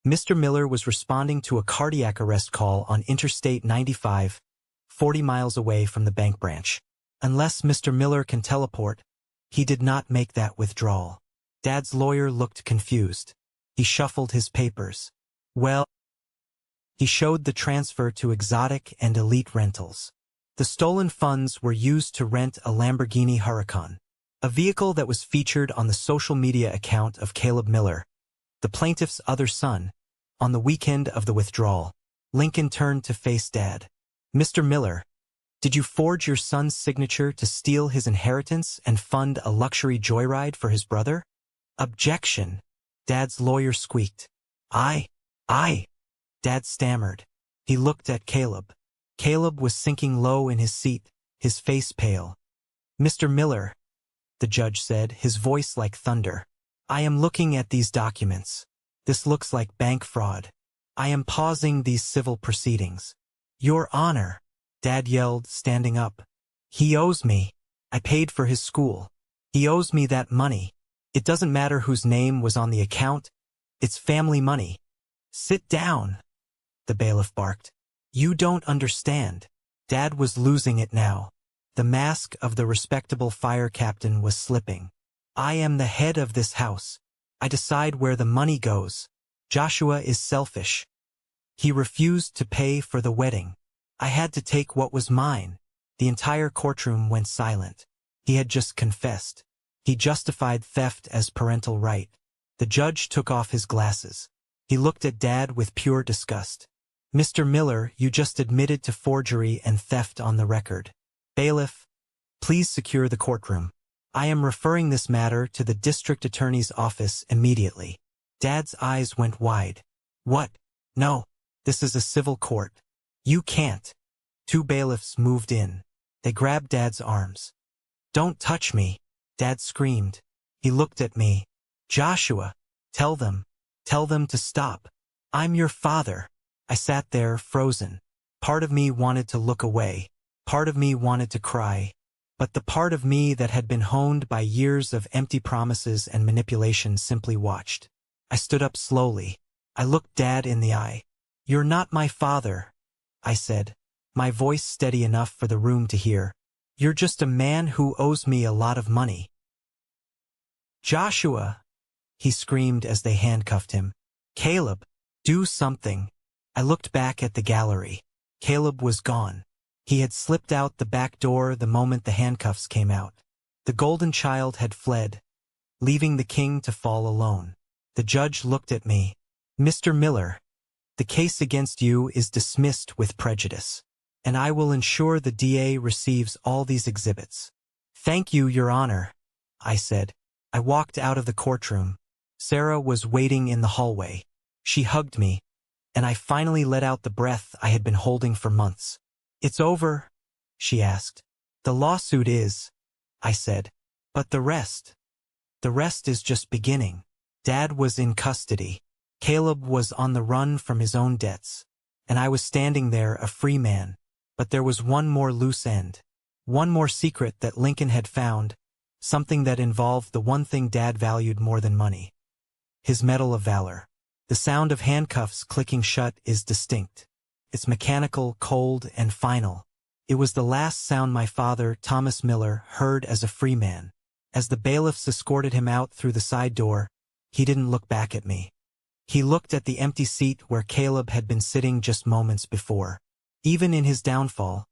Mr. Miller was responding to a cardiac arrest call on Interstate 95, 40 miles away from the bank branch. Unless Mr. Miller can teleport, he did not make that withdrawal. Dad's lawyer looked confused. He shuffled his papers. Well, he showed the transfer to Exotic and Elite Rentals. The stolen funds were used to rent a Lamborghini Huracan, a vehicle that was featured on the social media account of Caleb Miller, the plaintiff's other son, on the weekend of the withdrawal. Lincoln turned to face Dad. Mr. Miller, did you forge your son's signature to steal his inheritance and fund a luxury joyride for his brother? Objection. Dad's lawyer squeaked. I. Dad stammered. He looked at Caleb. Caleb was sinking low in his seat, his face pale. Mr. Miller, the judge said, his voice like thunder. I am looking at these documents. This looks like bank fraud. I am pausing these civil proceedings. Your Honor, Dad yelled, standing up. He owes me. I paid for his school. He owes me that money. It doesn't matter whose name was on the account. It's family money. Sit down, the bailiff barked. You don't understand. Dad was losing it now. The mask of the respectable fire captain was slipping. I am the head of this house. I decide where the money goes. Joshua is selfish. He refused to pay for the wedding. I had to take what was mine. The entire courtroom went silent. He had just confessed. He justified theft as parental right. The judge took off his glasses. He looked at Dad with pure disgust. Mr. Miller, you just admitted to forgery and theft on the record. Bailiff, please secure the courtroom. I am referring this matter to the district attorney's office immediately. Dad's eyes went wide. What? No. This is a civil court. You can't. Two bailiffs moved in. They grabbed Dad's arms. Don't touch me, Dad screamed. He looked at me. Joshua, tell them to stop. I'm your father. I sat there, frozen. Part of me wanted to look away. Part of me wanted to cry. But the part of me that had been honed by years of empty promises and manipulation simply watched. I stood up slowly. I looked Dad in the eye. You're not my father, I said, my voice steady enough for the room to hear. You're just a man who owes me a lot of money. Joshua, he screamed as they handcuffed him. Caleb, do something. I looked back at the gallery. Caleb was gone. He had slipped out the back door the moment the handcuffs came out. The golden child had fled, leaving the king to fall alone. The judge looked at me. Mr. Miller, the case against you is dismissed with prejudice, and I will ensure the DA receives all these exhibits. Thank you, Your Honor, I said. I walked out of the courtroom. Sarah was waiting in the hallway. She hugged me, and I finally let out the breath I had been holding for months. It's over, she asked. The lawsuit is, I said. But the rest? The rest is just beginning. Dad was in custody. Caleb was on the run from his own debts. And I was standing there, a free man. But there was one more loose end. One more secret that Lincoln had found. Something that involved the one thing Dad valued more than money. His medal of valor. The sound of handcuffs clicking shut is distinct. It's mechanical, cold, and final. It was the last sound my father, Thomas Miller, heard as a free man. As the bailiffs escorted him out through the side door, he didn't look back at me. He looked at the empty seat where Caleb had been sitting just moments before. Even in his downfall,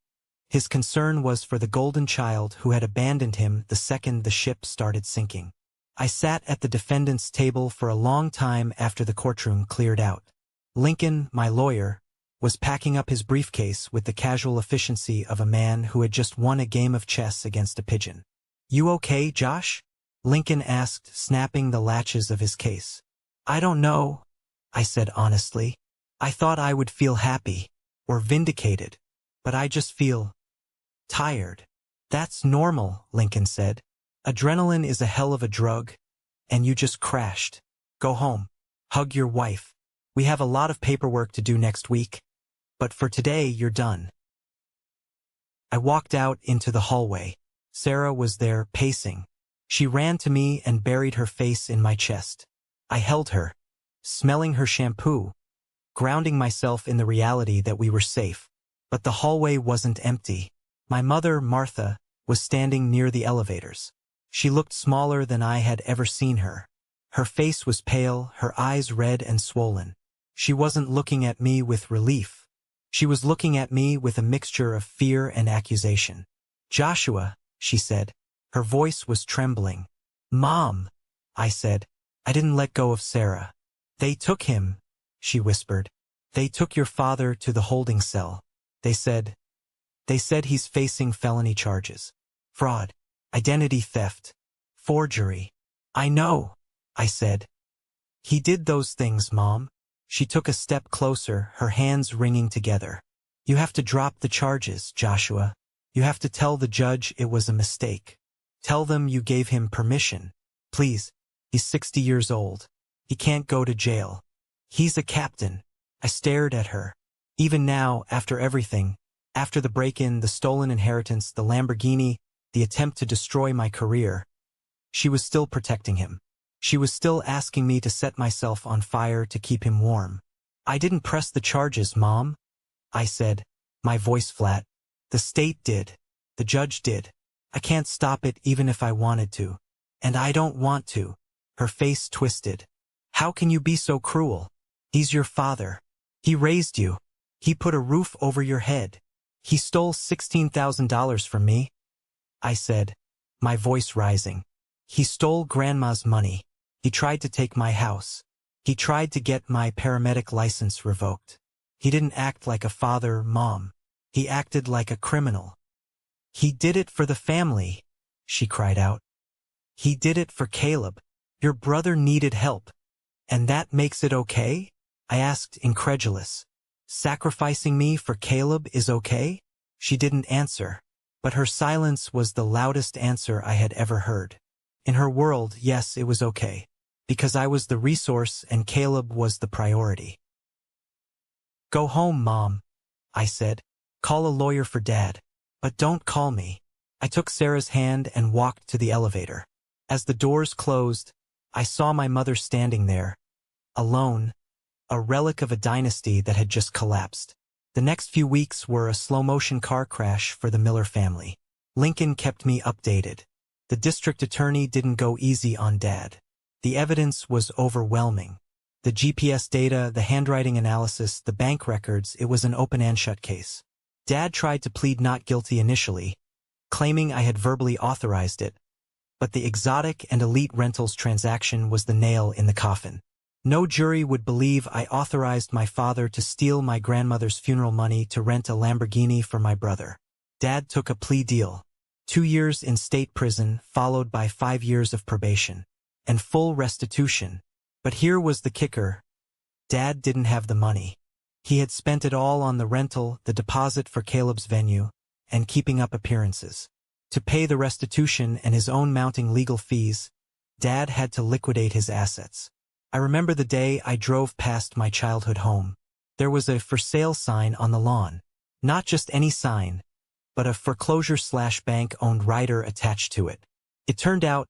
his concern was for the golden child who had abandoned him the second the ship started sinking. I sat at the defendant's table for a long time after the courtroom cleared out. Lincoln, my lawyer, was packing up his briefcase with the casual efficiency of a man who had just won a game of chess against a pigeon. You okay, Josh? Lincoln asked, snapping the latches of his case. I don't know, I said honestly. I thought I would feel happy, or vindicated, but I just feel tired. That's normal, Lincoln said. Adrenaline is a hell of a drug, and you just crashed. Go home. Hug your wife. We have a lot of paperwork to do next week, but for today you're done. I walked out into the hallway. Sarah was there, pacing. She ran to me and buried her face in my chest. I held her, smelling her shampoo, grounding myself in the reality that we were safe. But the hallway wasn't empty. My mother, Martha, was standing near the elevators. She looked smaller than I had ever seen her. Her face was pale, her eyes red and swollen. She wasn't looking at me with relief. She was looking at me with a mixture of fear and accusation. Joshua, she said. Her voice was trembling. Mom, I said. I didn't let go of Sarah. They took him, she whispered. They took your father to the holding cell. They said he's facing felony charges. Fraud, identity theft, forgery. I know, I said. He did those things, Mom. She took a step closer, her hands wringing together. You have to drop the charges, Joshua. You have to tell the judge it was a mistake. Tell them you gave him permission. Please, he's 60 years old. He can't go to jail. He's a captain. I stared at her. Even now, after everything, after the break-in, the stolen inheritance, the Lamborghini, the attempt to destroy my career, she was still protecting him. She was still asking me to set myself on fire to keep him warm. I didn't press the charges, Mom, I said, my voice flat. The state did. The judge did. I can't stop it even if I wanted to. And I don't want to. Her face twisted. How can you be so cruel? He's your father. He raised you. He put a roof over your head. He stole $16,000 from me, I said, my voice rising. He stole Grandma's money. He tried to take my house. He tried to get my paramedic license revoked. He didn't act like a father, Mom. He acted like a criminal. He did it for the family, she cried out. He did it for Caleb. Your brother needed help. And that makes it okay? I asked, incredulous. Sacrificing me for Caleb is okay? She didn't answer, but her silence was the loudest answer I had ever heard. In her world, yes, it was okay, because I was the resource and Caleb was the priority. Go home, Mom, I said. Call a lawyer for Dad, but don't call me. I took Sarah's hand and walked to the elevator. As the doors closed, I saw my mother standing there, alone, a relic of a dynasty that had just collapsed. The next few weeks were a slow-motion car crash for the Miller family. Lincoln kept me updated. The district attorney didn't go easy on Dad. The evidence was overwhelming. The GPS data, the handwriting analysis, the bank records, it was an open-and-shut case. Dad tried to plead not guilty initially, claiming I had verbally authorized it, but the exotic and elite rentals transaction was the nail in the coffin. No jury would believe I authorized my father to steal my grandmother's funeral money to rent a Lamborghini for my brother. Dad took a plea deal. 2 years in state prison, followed by 5 years of probation. And full restitution. But here was the kicker. Dad didn't have the money. He had spent it all on the rental, the deposit for Caleb's venue, and keeping up appearances. To pay the restitution and his own mounting legal fees, Dad had to liquidate his assets. I remember the day I drove past my childhood home. There was a for sale sign on the lawn. Not just any sign, but a foreclosure/bank-owned rider attached to it. It turned out,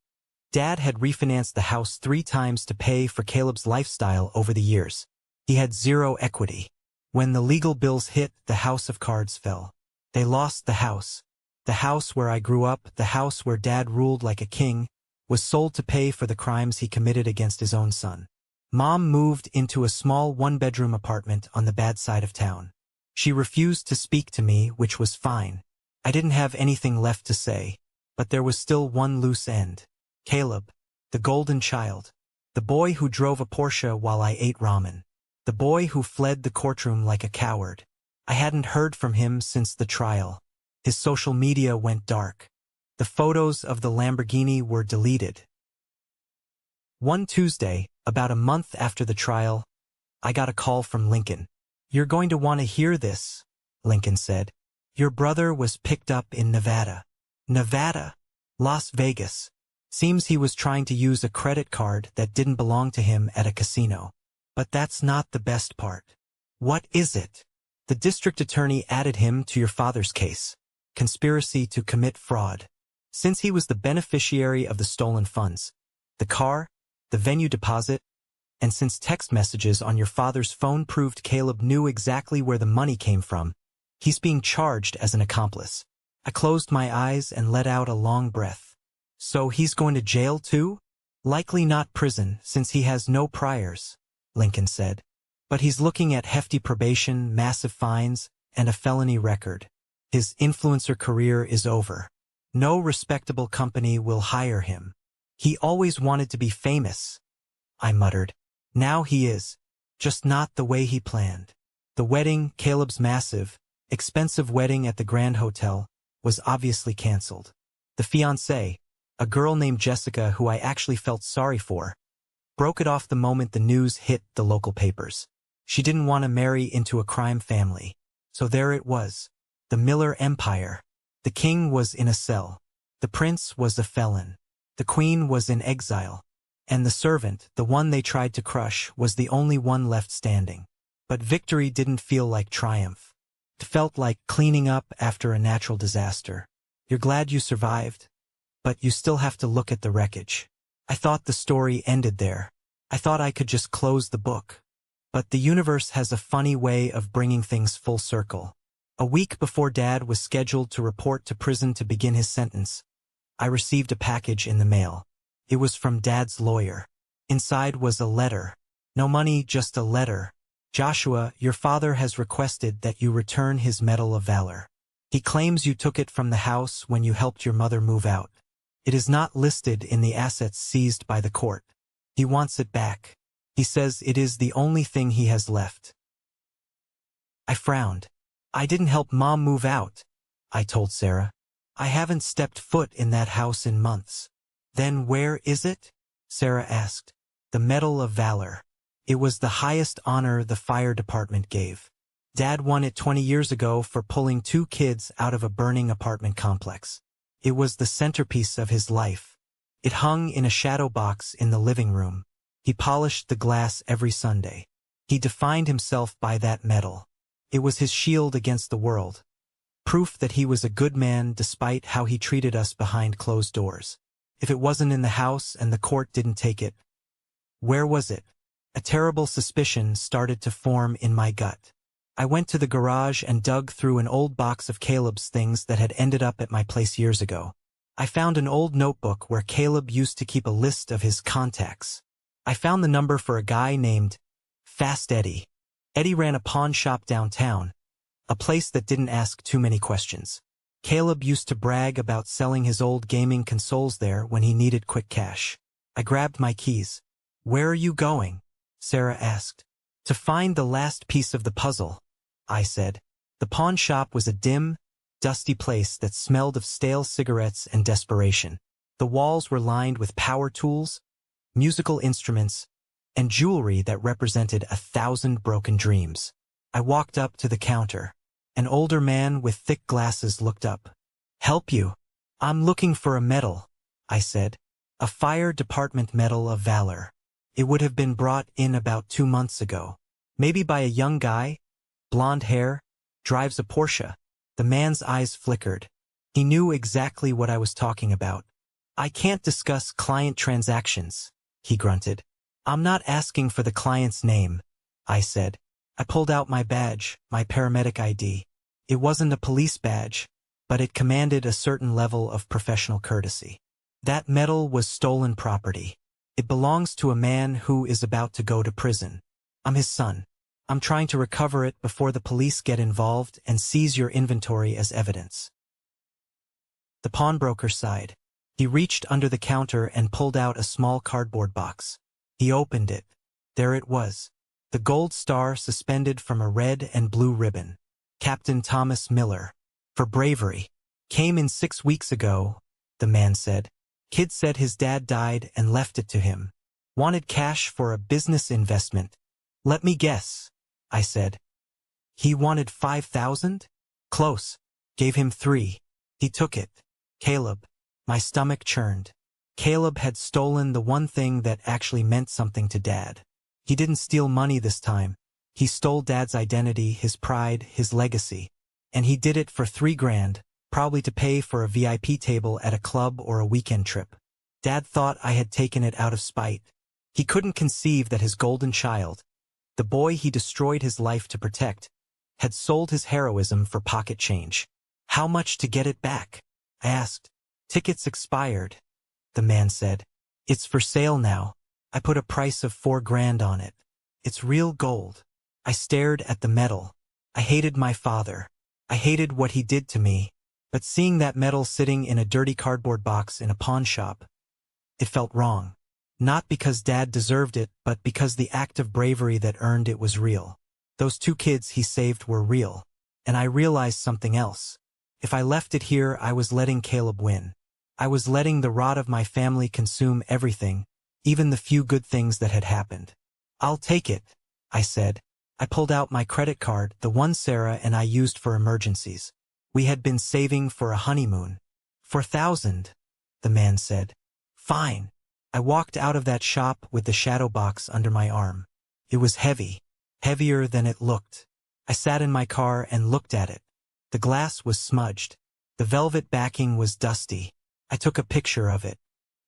Dad had refinanced the house 3 times to pay for Caleb's lifestyle over the years. He had zero equity. When the legal bills hit, the house of cards fell. They lost the house. The house where I grew up, the house where Dad ruled like a king, was sold to pay for the crimes he committed against his own son. Mom moved into a small 1-bedroom apartment on the bad side of town. She refused to speak to me, which was fine. I didn't have anything left to say, but there was still one loose end. Caleb, the golden child. The boy who drove a Porsche while I ate ramen. The boy who fled the courtroom like a coward. I hadn't heard from him since the trial. His social media went dark. The photos of the Lamborghini were deleted. One Tuesday, about a month after the trial, I got a call from Lincoln. You're going to want to hear this, Lincoln said. Your brother was picked up in Nevada. Nevada? Las Vegas. Seems he was trying to use a credit card that didn't belong to him at a casino. But that's not the best part. What is it? The district attorney added him to your father's case. Conspiracy to commit fraud. Since he was the beneficiary of the stolen funds, the car, the venue deposit, and since text messages on your father's phone proved Caleb knew exactly where the money came from, he's being charged as an accomplice. I closed my eyes and let out a long breath. So he's going to jail too? Likely not prison, since he has no priors, Lincoln said. But he's looking at hefty probation, massive fines, and a felony record. His influencer career is over. No respectable company will hire him. He always wanted to be famous, I muttered. Now he is. Just not the way he planned. The wedding, Caleb's massive, expensive wedding at the Grand Hotel, was obviously canceled. The fiancée, a girl named Jessica who I actually felt sorry for, broke it off the moment the news hit the local papers. She didn't want to marry into a crime family. So there it was. The Miller Empire. The king was in a cell. The prince was a felon. The queen was in exile. And the servant, the one they tried to crush, was the only one left standing. But victory didn't feel like triumph. It felt like cleaning up after a natural disaster. You're glad you survived, but you still have to look at the wreckage. I thought the story ended there. I thought I could just close the book. But the universe has a funny way of bringing things full circle. A week before Dad was scheduled to report to prison to begin his sentence, I received a package in the mail. It was from Dad's lawyer. Inside was a letter. No money, just a letter. Joshua, your father has requested that you return his Medal of Valor. He claims you took it from the house when you helped your mother move out. It is not listed in the assets seized by the court. He wants it back. He says it is the only thing he has left. I frowned. I didn't help Mom move out, I told Sarah. I haven't stepped foot in that house in months. Then where is it? Sarah asked. The Medal of Valor. It was the highest honor the fire department gave. Dad won it 20 years ago for pulling 2 kids out of a burning apartment complex. It was the centerpiece of his life. It hung in a shadow box in the living room. He polished the glass every Sunday. He defined himself by that medal. It was his shield against the world. Proof that he was a good man despite how he treated us behind closed doors. If it wasn't in the house and the court didn't take it, where was it? A terrible suspicion started to form in my gut. I went to the garage and dug through an old box of Caleb's things that had ended up at my place years ago. I found an old notebook where Caleb used to keep a list of his contacts. I found the number for a guy named Fast Eddie. Eddie ran a pawn shop downtown, a place that didn't ask too many questions. Caleb used to brag about selling his old gaming consoles there when he needed quick cash. I grabbed my keys. Where are you going? Sarah asked. To find the last piece of the puzzle, I said. The pawn shop was a dim, dusty place that smelled of stale cigarettes and desperation. The walls were lined with power tools, musical instruments, and jewelry that represented 1,000 broken dreams. I walked up to the counter. An older man with thick glasses looked up. Help you? I'm looking for a medal, I said. A fire department Medal of Valor. It would have been brought in about 2 months ago. Maybe by a young guy, blonde hair, drives a Porsche. The man's eyes flickered. He knew exactly what I was talking about. I can't discuss client transactions, he grunted. I'm not asking for the client's name, I said. I pulled out my badge, my paramedic ID. It wasn't a police badge, but it commanded a certain level of professional courtesy. That medal was stolen property. It belongs to a man who is about to go to prison. I'm his son. I'm trying to recover it before the police get involved and seize your inventory as evidence. The pawnbroker sighed. He reached under the counter and pulled out a small cardboard box. He opened it. There it was. The gold star suspended from a red and blue ribbon. Captain Thomas Miller. For bravery. Came in 6 weeks ago, the man said. Kid said his dad died and left it to him. Wanted cash for a business investment. Let me guess, I said. He wanted 5,000? Close. Gave him 3. He took it. Caleb. My stomach churned. Caleb had stolen the one thing that actually meant something to Dad. He didn't steal money this time. He stole Dad's identity, his pride, his legacy. And he did it for $3,000, probably to pay for a VIP table at a club or a weekend trip. Dad thought I had taken it out of spite. He couldn't conceive that his golden child, the boy he destroyed his life to protect, had sold his heroism for pocket change. How much to get it back? I asked. Tickets expired, the man said. It's for sale now. I put a price of $4,000 on it. It's real gold. I stared at the medal. I hated my father. I hated what he did to me. But seeing that medal sitting in a dirty cardboard box in a pawn shop, it felt wrong. Not because Dad deserved it, but because the act of bravery that earned it was real. Those 2 kids he saved were real. And I realized something else. If I left it here, I was letting Caleb win. I was letting the rot of my family consume everything, even the few good things that had happened. I'll take it, I said. I pulled out my credit card, the one Sarah and I used for emergencies. We had been saving for a honeymoon. 4,000, the man said. Fine. I walked out of that shop with the shadow box under my arm. It was heavy, heavier than it looked. I sat in my car and looked at it. The glass was smudged. The velvet backing was dusty. I took a picture of it.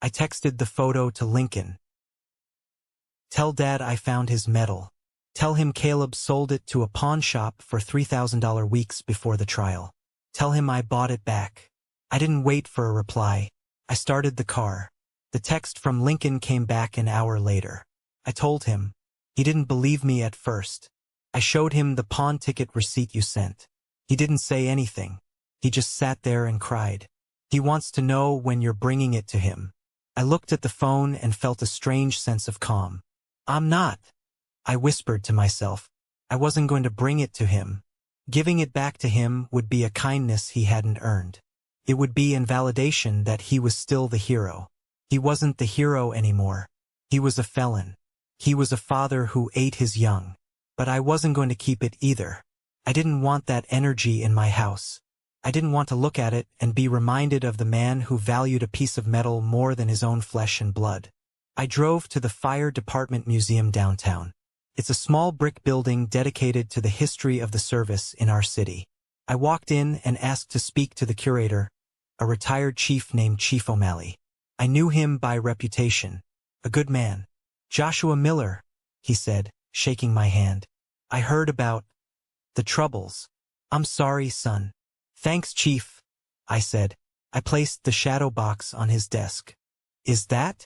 I texted the photo to Lincoln. "Tell Dad I found his medal. Tell him Caleb sold it to a pawn shop for $3,000 weeks before the trial. Tell him I bought it back." I didn't wait for a reply. I started the car. The text from Lincoln came back an hour later. I told him. He didn't believe me at first. I showed him the pawn ticket receipt you sent. He didn't say anything. He just sat there and cried. He wants to know when you're bringing it to him. I looked at the phone and felt a strange sense of calm. "I'm not," I whispered to myself. I wasn't going to bring it to him. Giving it back to him would be a kindness he hadn't earned. It would be invalidation that he was still the hero. He wasn't the hero anymore. He was a felon. He was a father who ate his young. But I wasn't going to keep it either. I didn't want that energy in my house. I didn't want to look at it and be reminded of the man who valued a piece of metal more than his own flesh and blood. I drove to the Fire Department Museum downtown. It's a small brick building dedicated to the history of the service in our city. I walked in and asked to speak to the curator, a retired chief named Chief O'Malley. I knew him by reputation. A good man. "Joshua Miller," he said, shaking my hand. "I heard about the troubles. I'm sorry, son." "Thanks, Chief," I said. I placed the shadow box on his desk. "Is that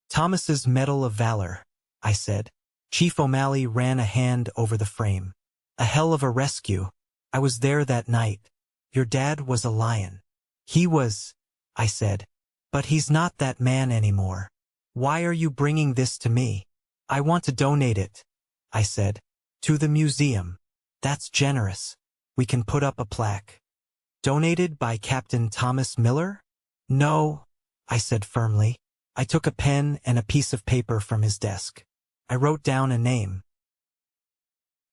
Thomas's Medal of Valor?" I said. Chief O'Malley ran a hand over the frame. "A hell of a rescue. I was there that night. Your dad was a lion." "He was," I said. "But he's not that man anymore. Why are you bringing this to me?" "I want to donate it," I said. "To the museum." "That's generous. We can put up a plaque." "Donated by Captain Thomas Miller?" "No," I said firmly. I took a pen and a piece of paper from his desk. I wrote down a name.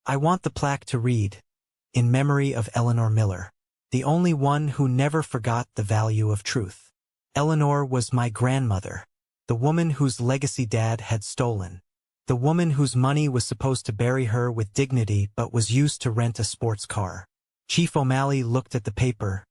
"I want the plaque to read, 'In memory of Eleanor Miller, the only one who never forgot the value of truth.' Eleanor was my grandmother, the woman whose legacy Dad had stolen, the woman whose money was supposed to bury her with dignity but was used to rent a sports car." Chief O'Malley looked at the paper,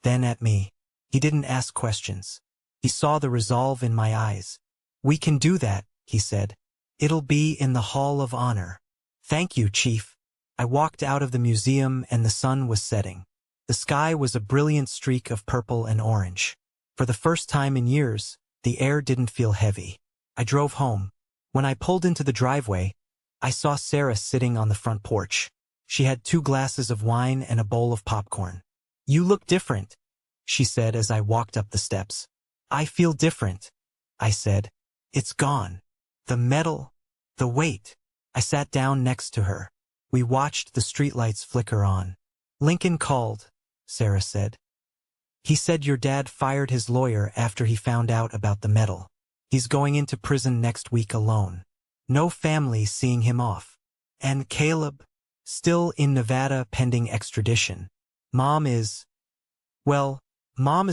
then at me. He didn't ask questions. He saw the resolve in my eyes. "We can do that," he said. "It'll be in the Hall of Honor." "Thank you, Chief." I walked out of the museum and the sun was setting. The sky was a brilliant streak of purple and orange. For the first time in years, the air didn't feel heavy. I drove home. When I pulled into the driveway, I saw Sarah sitting on the front porch. She had 2 glasses of wine and a bowl of popcorn. "You look different," she said as I walked up the steps. "I feel different," I said. "It's gone. The medal, the weight." I sat down next to her. We watched the streetlights flicker on. "Lincoln called," Sarah said. "He said your dad fired his lawyer after he found out about the medal. He's going into prison next week alone. No family seeing him off. And Caleb, still in Nevada pending extradition. Mom is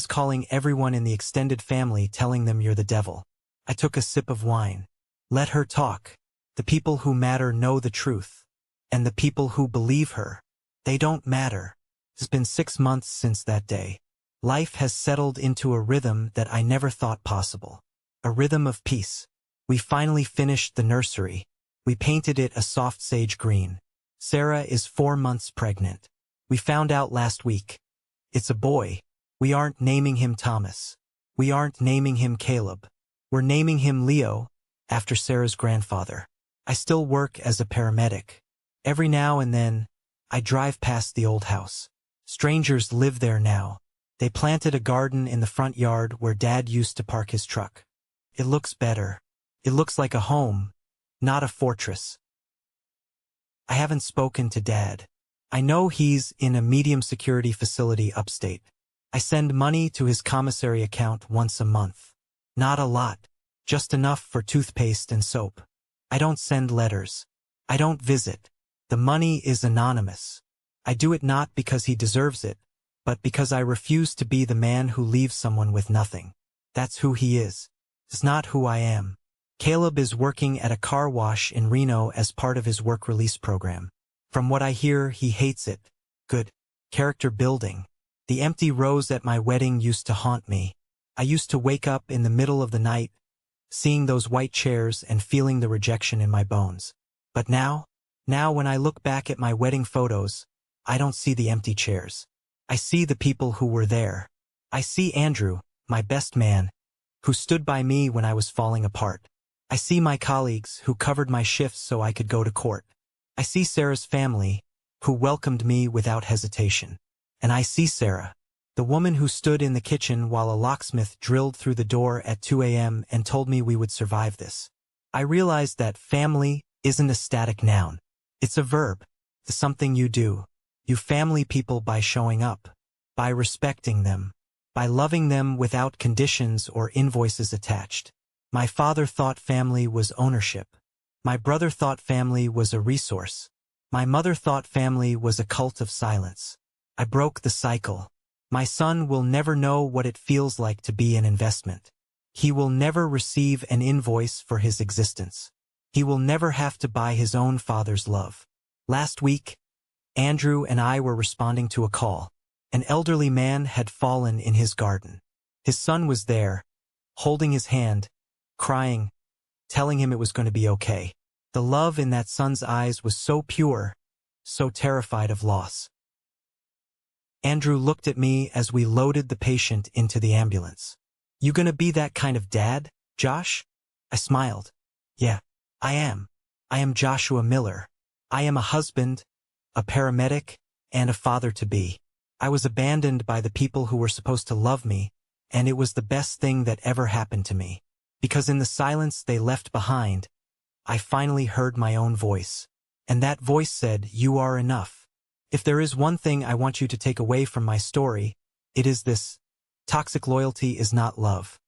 calling everyone in the extended family telling them you're the devil." I took a sip of wine. Let her talk. The people who matter know the truth. And the people who believe her, they don't matter. It's been 6 months since that day. Life has settled into a rhythm that I never thought possible. A rhythm of peace. We finally finished the nursery. We painted it a soft sage green. Sarah is 4 months pregnant. We found out last week. It's a boy. We aren't naming him Thomas. We aren't naming him Caleb. We're naming him Leo, after Sarah's grandfather. I still work as a paramedic. Every now and then, I drive past the old house. Strangers live there now. They planted a garden in the front yard where Dad used to park his truck. It looks better. It looks like a home, not a fortress. I haven't spoken to Dad. I know he's in a medium security facility upstate. I send money to his commissary account once a month. Not a lot, just enough for toothpaste and soap. I don't send letters. I don't visit. The money is anonymous. I do it not because he deserves it, but because I refuse to be the man who leaves someone with nothing. That's who he is. It's not who I am. Caleb is working at a car wash in Reno as part of his work release program. From what I hear, he hates it. Good. Character building. The empty rows at my wedding used to haunt me. I used to wake up in the middle of the night, seeing those white chairs and feeling the rejection in my bones. But now when I look back at my wedding photos, I don't see the empty chairs. I see the people who were there. I see Andrew, my best man, who stood by me when I was falling apart. I see my colleagues who covered my shifts so I could go to court. I see Sarah's family, who welcomed me without hesitation. And I see Sarah, the woman who stood in the kitchen while a locksmith drilled through the door at 2 a.m. and told me we would survive this. I realized that family isn't a static noun. It's a verb. It's something you do. You family people by showing up, by respecting them, by loving them without conditions or invoices attached. My father thought family was ownership. My brother thought family was a resource. My mother thought family was a cult of silence. I broke the cycle. My son will never know what it feels like to be an investment. He will never receive an invoice for his existence. He will never have to buy his own father's love. Last week, Andrew and I were responding to a call. An elderly man had fallen in his garden. His son was there, holding his hand, crying, telling him it was going to be okay. The love in that son's eyes was so pure, so terrified of loss. Andrew looked at me as we loaded the patient into the ambulance. "You gonna be that kind of dad, Josh?" I smiled. "Yeah, I am. I am Joshua Miller. I am a husband, a paramedic, and a father-to-be. I was abandoned by the people who were supposed to love me, and it was the best thing that ever happened to me. Because in the silence they left behind, I finally heard my own voice. And that voice said, 'You are enough.' If there is one thing I want you to take away from my story, it is this: toxic loyalty is not love.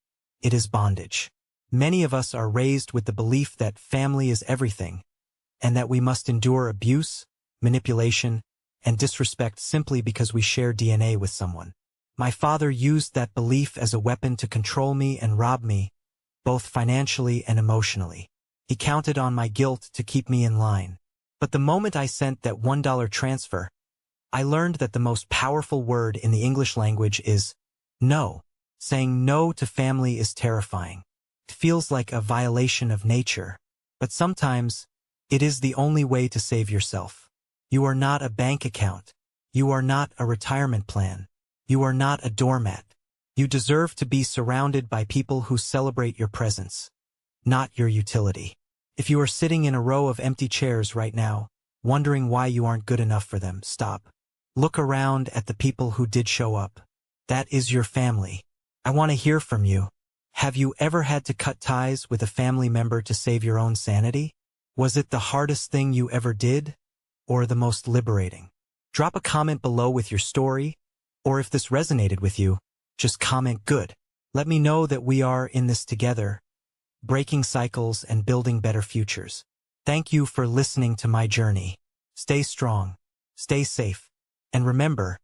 It is bondage. Many of us are raised with the belief that family is everything, and that we must endure abuse, manipulation, and disrespect simply because we share DNA with someone. My father used that belief as a weapon to control me and rob me, both financially and emotionally. He counted on my guilt to keep me in line. But the moment I sent that $1 transfer, I learned that the most powerful word in the English language is no. Saying no to family is terrifying. It feels like a violation of nature. But sometimes, it is the only way to save yourself. You are not a bank account. You are not a retirement plan. You are not a doormat. You deserve to be surrounded by people who celebrate your presence, not your utility. If you are sitting in a row of empty chairs right now, wondering why you aren't good enough for them, stop. Look around at the people who did show up. That is your family. I want to hear from you. Have you ever had to cut ties with a family member to save your own sanity? Was it the hardest thing you ever did, or the most liberating? Drop a comment below with your story, or if this resonated with you, just comment good. Let me know that we are in this together, breaking cycles and building better futures. Thank you for listening to my journey. Stay strong, stay safe, and remember,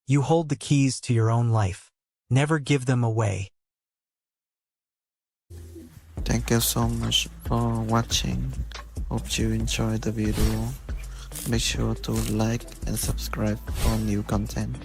you hold the keys to your own life. Never give them away. Thank you so much for watching. Hope you enjoyed the video. Make sure to like and subscribe for new content.